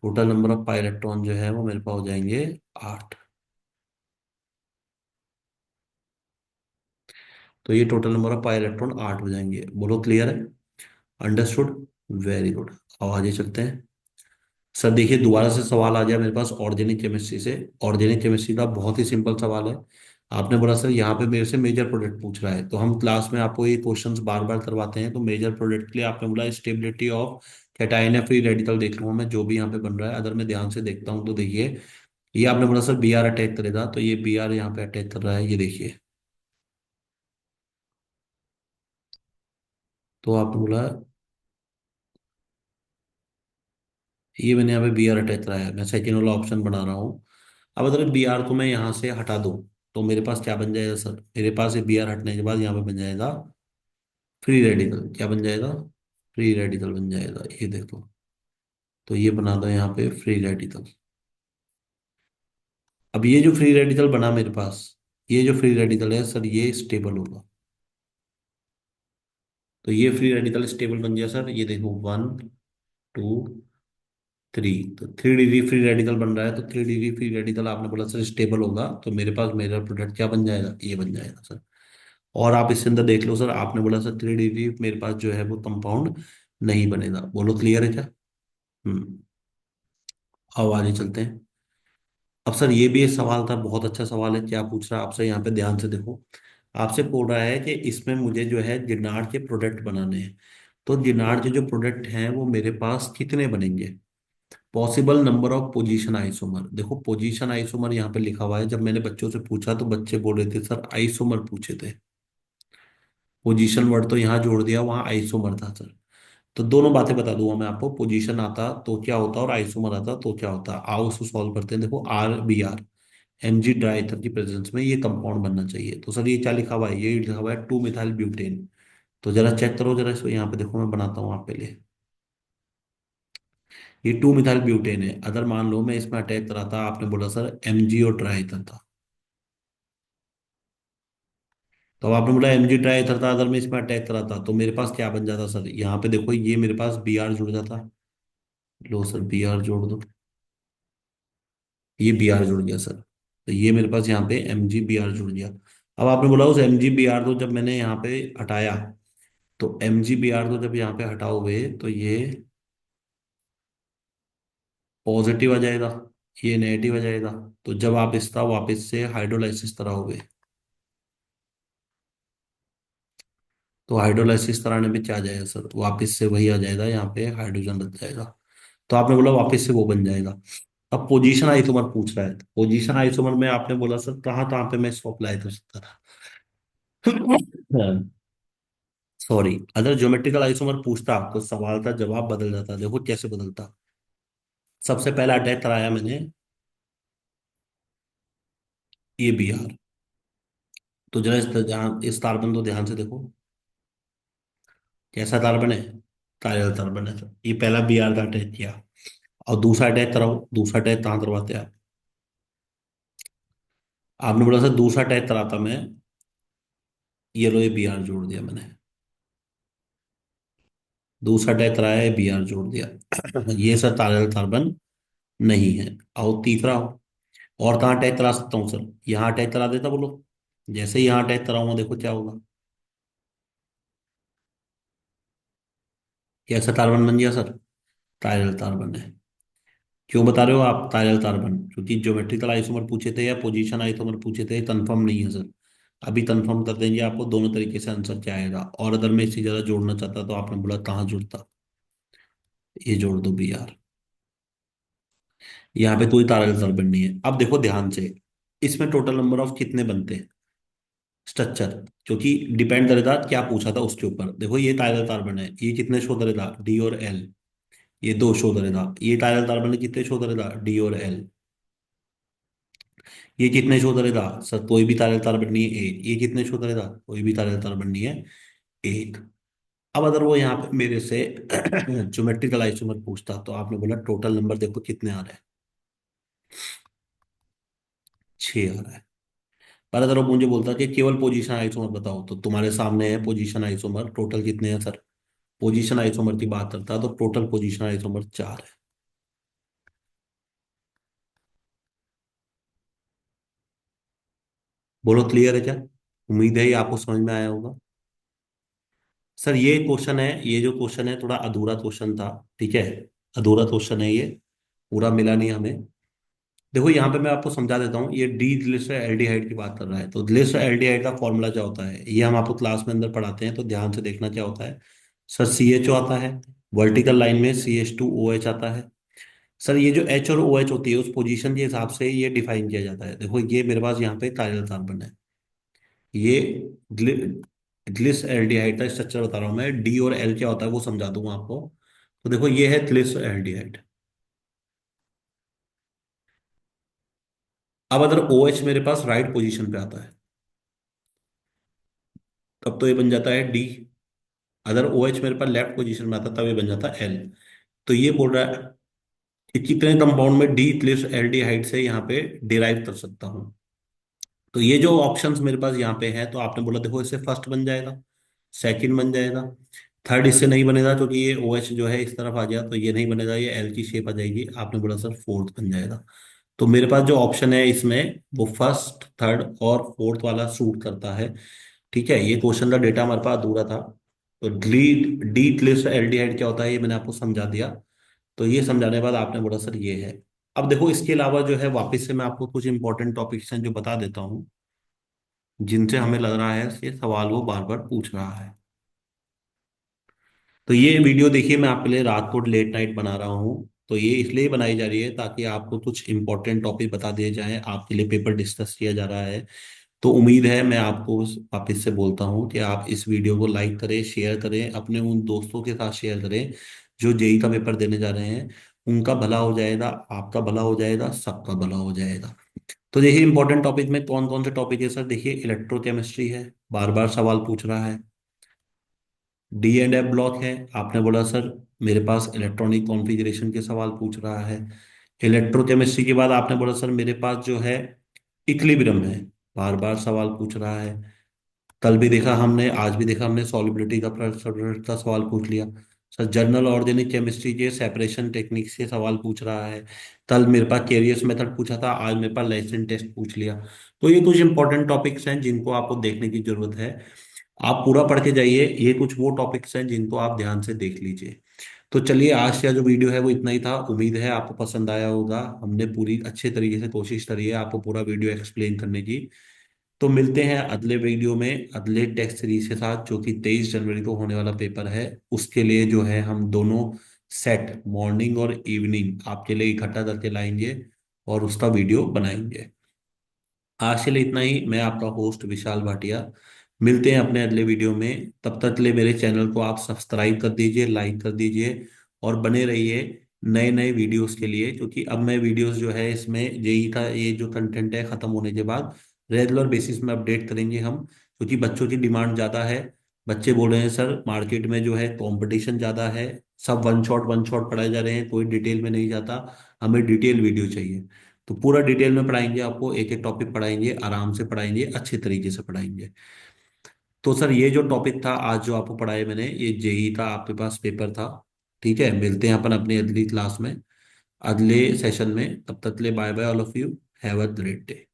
total number of pi electron जो है वो मेरे पास हो जाएंगे 8। तो ये total number of pi electron 8 हो जाएंगे। बोलो क्लियर है, अंडरस्टूड, वेरी गुड। अब आगे चलते हैं। सर देखिए दोबारा से सवाल आ गया मेरे पास ऑर्गेनिक केमिस्ट्री से। ऑर्गेनिक केमिस्ट्री का बहुत ही सिंपल सवाल है। आपने बोला सर यहाँ पे मेरे से मेजर प्रोडक्ट पूछ रहा है, तो हम क्लास में आपको ये क्वेश्चंस बार बार करवाते हैं। तो मेजर प्रोडक्ट के लिए आपने बोला स्टेबिलिटी ऑफ कैटायन या फ्री रेडिकल देख लूंगा मैं जो भी यहाँ पे बन रहा है। अगर मैं ध्यान से देखता हूँ तो देखिए, ये आपने बोला सर बी आर अटैक करेगा, तो ये बी आर यहाँ पे अटैक कर रहा है, ये देखिए। तो आपने बोला, ये मैंने यहाँ पे बी आर अटैच कराया है, मैं सेकेंड वाला ऑप्शन बना रहा हूँ। अब अगर बी आर को मैं यहाँ से हटा दूँ तो मेरे पास क्या बन जाएगा सर, मेरे पास ये बी आर हटने के बाद यहाँ पे बन जाएगा फ्री रेडिकल। क्या बन जाएगा, फ्री रेडिकल बन जाएगा, ये देखो। तो ये बना दो यहाँ पे फ्री रेडिकल। अब ये जो फ्री रेडिकल बना मेरे पास, ये जो फ्री रेडिकल है सर ये स्टेबल होगा। तो ये फ्री रेडिकल स्टेबल बन गया सर, ये देखो 1, 2, 3। तो 3 डिग्री फ्री रेडिकल बन रहा है, तो 3 डिग्री फ्री रेडिकल आपने बोला सर स्टेबल होगा, तो मेरे पास मेरा प्रोडक्ट क्या बन जाएगा, ये बन जाएगा सर। और आप इसके अंदर देख लो सर, आपने बोला सर 3 डिग्री मेरे पास जो है वो कंपाउंड नहीं बनेगा। बोलो क्लियर है क्या। हम्म। अब आगे चलते हैं। अब सर ये भी एक सवाल था, बहुत अच्छा सवाल है। क्या पूछ रहा है आपसे, यहाँ पे ध्यान से देखो। आपसे बोल रहा है कि इसमें मुझे जो है जिनार के प्रोडक्ट बनाने हैं। तो जिनार के जो प्रोडक्ट हैं वो मेरे पास कितने बनेंगे, possible number of position isomer. देखो पोजीशन आइसोमर यहाँ पे लिखा हुआ है, जब मैंने बच्चों से पूछा तो बच्चे बोल रहे थे सर आइसोमर पूछे थे। पोजीशन वर्ड तो यहाँ जोड़ दिया, वहाँ आइसोमर था सर। तो दोनों बातें बता दूंगा मैं आपको, पोजीशन आता तो क्या होता और आइसोमर आता तो क्या होता। आओ उसको सॉल्व करते हैं। देखो R B R, M G dry ether की प्रेजेंस में ये कंपाउंड बनना चाहिए। तो सर ये क्या लिखा हुआ है, ये लिखा हुआ है 2 मिथाइल ब्यूटेन। तो जरा चेक करो जरा इसको, यहाँ पे देखो मैं बनाता हूँ आप पहले। ये 2 मिथाइल ब्यूटेन है। अगर मान लो मैं इसमें अटैच कराता, आपने बोला सर एम जी और ड्राई ईथर था। तो अब आपने बोला एम जी ड्राई ईथर था, अगर मैं इसमें अटैच कराता तो मेरे पास क्या बन जाता सर, यहाँ पे देखो ये मेरे पास बी आर जुड़ जाता। लो सर, बी आर जोड़ दो। ये बी आर जुड़ गया सर, तो ये मेरे पास यहाँ पे एम जी बी आर जुड़ गया। अब आपने बोला उस एम जी बी आर को जब मैंने यहाँ पे हटाया, तो एम जी बी आर को जब यहाँ पे हटाओगे तो ये पॉजिटिव आ जाएगा, ये नेगेटिव आ जाएगा। तो जब आप इसका वापस से हाइड्रोलाइसिस कराओगे, तो हाइड्रोलाइसिस कराने में क्या आ जाएगा सर, वापस से वही आ जाएगा, यहाँ पे हाइड्रोजन लग जाएगा। तो आपने बोला वापस से वो बन जाएगा। अब पोजीशन आइसोमर पूछ रहा है, तो पोजीशन आइसोमर में आपने बोला सर कहाँ कहाँ पे मैं इसको अप्लाई कर सकता था। सॉरी, अगर ज्योमेट्रिकल आइसोमर पूछता तो सवाल का जवाब बदल जाता। देखो कैसे बदलता। सबसे पहला अटैक कराया मैंने ए बी आर। तो जरा इस कार्बन को ध्यान से देखो, कैसा कार्बन है, कायल कार्बन है। ये पहला बी आर का अटैक किया, और दूसरा अटैक कराओ। दूसरा अटैक कहाँ करवाते हैं आप? आपने बोला सर दूसरा अटैक कराता मैं, ये लो ये बी आर जोड़ दिया मैंने। दूसरा अटैक कराया है, बी आर जोड़ दिया। ये सर कायल कार्बन नहीं है। और तीसरा हो, और कहाँ अटैक करा सकता हूँ सर, यहाँ अटैक करा देता बोलो। जैसे ही यहाँ अटैक कराऊंगा देखो क्या होगा, कैसा कार्बन बन गया सर, कायल कार्बन है। क्यों बता रहे हो आप कायल कार्बन? क्योंकि ज्योमेट्रिकल आइसोमर पूछे थे या पोजीशन आइसोमर पूछे थे, कंफर्म नहीं है सर। अभी कंफर्म कर देंगे आपको दोनों तरीके से आंसर क्या आएगा। और अगर मैं इससे ज्यादा जोड़ना चाहता तो आपने बोला कहाँ जुड़ता, ये जोड़ दो बी आर। यहाँ पे कोई तारा कार्बन नहीं है। अब देखो ध्यान से, इसमें टोटल नंबर ऑफ कितने बनते हैं स्ट्रक्चर, क्योंकि डिपेंड करेगा क्या पूछा था उसके ऊपर। देखो ये कायरल कार्बन है, ये कितने शो करेगा, डी और एल। ये दो शो करेगा। ये कायरल कार्बन है, कितने शो करेगा, डी और एल। ये कितने शो करेगा सर, कोई भी कायरल कार्बन नहीं है, एक। ये कितने शो करेगा, कोई भी कायरल कार्बन नहीं है, एक। अब अगर वो यहाँ पे मेरे से ज्योमेट्रिकल आइसोमर पूछता, तो आपने बोला टोटल नंबर देखो कितने आ रहे हैं, 6 आ रहा है। पर अगर वो मुझे बोलता कि केवल पोजीशन आइसोमर बताओ, तो तुम्हारे सामने है पोजीशन आइसोमर, टोटल कितने हैं सर। पोजीशन आइसोमर की बात करता तो टोटल पोजीशन आइसोमर 4 है। बोलो क्लियर है क्या? उम्मीद है ये आपको समझ में आया होगा। सर ये क्वेश्चन है, ये जो क्वेश्चन है थोड़ा अधूरा क्वेश्चन था, ठीक है। अधूरा क्वेश्चन है ये, पूरा मिला नहीं हमें। देखो यहाँ पे मैं आपको समझा देता हूँ, ये डी ग्लिसर एल्डिहाइड की बात कर रहा है। तो ग्लिसर एल्डिहाइड का फॉर्मूला क्या होता है, ये हम आपको क्लास में अंदर पढ़ाते हैं, तो ध्यान से देखना क्या होता है। सर सी एच ओ आता है, वर्टिकल लाइन में C H two O H आता है। सर ये जो एच और ओ एच होती है, उस पोजीशन के हिसाब से ये डिफाइन किया जाता है। देखो ये मेरे पास यहाँ पे कायरल कार्बन है, ये ग्लि, ग्लिस एल्डिहाइड का स्ट्रक्चर बता रहा हूँ मैं। डी और एल क्या होता है वो समझा दूंगा आपको। तो देखो ये है ग्लिस एल्डिहाइड। अब अगर ओ एच मेरे पास राइट पोजीशन पे आता है, तब तो ये बन जाता है डी। अगर ओ एच मेरे पास लेफ्ट पोजीशन में आता तब ये बन जाता है एल। तो ये बोल रहा है कि कितने कंपाउंड में डी ग्लिस एल्डिहाइड से यहाँ पे डिराइव कर सकता हूँ। तो ये जो ऑप्शंस मेरे पास यहाँ पे है, तो आपने बोला देखो इससे फर्स्ट बन जाएगा, सेकंड बन जाएगा, थर्ड इससे नहीं बनेगा क्योंकि ये ओ एच जो है इस तरफ आ गया, तो ये नहीं बनेगा, ये एल की शेप आ जाएगी। आपने बोला सर फोर्थ बन जाएगा। तो मेरे पास जो ऑप्शन है इसमें, वो फर्स्ट थर्ड और फोर्थ वाला सूट करता है। ठीक है, ये क्वेश्चन का डेटा हमारे पास अधूरा था। तो डी डी क्लिस एल्डिहाइड क्या होता है ये मैंने आपको समझा दिया। तो ये समझाने के बाद आपने बोला सर ये है। अब देखो इसके अलावा जो है, वापस से मैं आपको कुछ इंपॉर्टेंट टॉपिक्स हैं जो बता देता हूँ, जिनसे हमें लग रहा है ये सवाल वो बार बार पूछ रहा है। तो ये वीडियो देखिए, मैं आपके लिए रात को लेट नाइट बना रहा हूँ। तो ये इसलिए बनाई जा रही है ताकि आपको कुछ इंपॉर्टेंट टॉपिक बता दिए जाएं, आपके लिए पेपर डिस्कस किया जा रहा है। तो उम्मीद है, मैं आपको वापस से बोलता हूँ कि आप इस वीडियो को लाइक करें, शेयर करें, अपने उन दोस्तों के साथ शेयर करें जो जेई का पेपर देने जा रहे हैं। उनका भला हो जाएगा, आपका भला हो जाएगा, सबका भला हो जाएगा। तो देखिए इंपॉर्टेंट टॉपिक में कौन कौन से टॉपिक है सर, देखिए इलेक्ट्रोकेमिस्ट्री है, बार बार सवाल पूछ रहा है। डी एंड एफ ब्लॉक है, आपने बोला सर मेरे पास इलेक्ट्रॉनिक कॉन्फ़िगरेशन के सवाल पूछ रहा है। इलेक्ट्रोकेमिस्ट्री के बाद आपने बोला सर मेरे पास जो है इक्विलिब्रियम है, बार बार सवाल पूछ रहा है। कल भी देखा हमने, आज भी देखा हमने, सॉलिबिलिटी का का सवाल पूछ लिया। सर जर्नल ऑर्गेनिक केमिस्ट्री के सेपरेशन टेक्निक से सवाल पूछ रहा है। कल मेरे पास केरियस मेथड पूछा था, आज मेरे पास लाइसेंस टेस्ट पूछ लिया। तो ये कुछ इंपॉर्टेंट टॉपिक्स हैं जिनको आपको देखने की जरूरत है। आप पूरा पढ़ के जाइए, ये कुछ वो टॉपिक्स हैं जिनको आप ध्यान से देख लीजिए। तो चलिए, आज का जो वीडियो है वो इतना ही था। उम्मीद है आपको पसंद आया होगा। हमने पूरी अच्छे तरीके से कोशिश करी है आपको पूरा वीडियो एक्सप्लेन करने की। तो मिलते हैं अगले वीडियो में अगले टेस्ट सीरीज के साथ, जो कि 23 जनवरी को होने वाला पेपर है। उसके लिए जो है हम दोनों सेट मॉर्निंग और इवनिंग आपके लिए इकट्ठा करके लाएंगे और उसका वीडियो बनाएंगे। आज के लिए इतना ही। मैं आपका होस्ट विशाल भाटिया। मिलते हैं अपने अगले वीडियो में। तब तक के लिए मेरे चैनल को आप सब्सक्राइब कर दीजिए, लाइक कर दीजिए और बने रहिए नए नए वीडियोस के लिए, क्योंकि अब मैं वीडियोस जो है इसमें जेई का ये जो कंटेंट है खत्म होने के बाद रेगुलर बेसिस में अपडेट करेंगे हम, क्योंकि बच्चों की डिमांड ज़्यादा है। बच्चे बोल रहे हैं सर मार्केट में जो है कंपटीशन ज़्यादा है, सब वन शॉट पढ़ाए जा रहे हैं, कोई डिटेल में नहीं जाता, हमें डिटेल वीडियो चाहिए। तो पूरा डिटेल में पढ़ाएंगे आपको, एक एक टॉपिक पढ़ाएंगे, आराम से पढ़ाएंगे, अच्छे तरीके से पढ़ाएंगे। तो सर ये जो टॉपिक था आज जो आपको पढ़ाया मैंने, ये जेई का आपके पास पेपर था। ठीक है, मिलते हैं अपन अपनी अगली क्लास में, अगले सेशन में। तब तक के लिए bye bye all of you. Have a great day.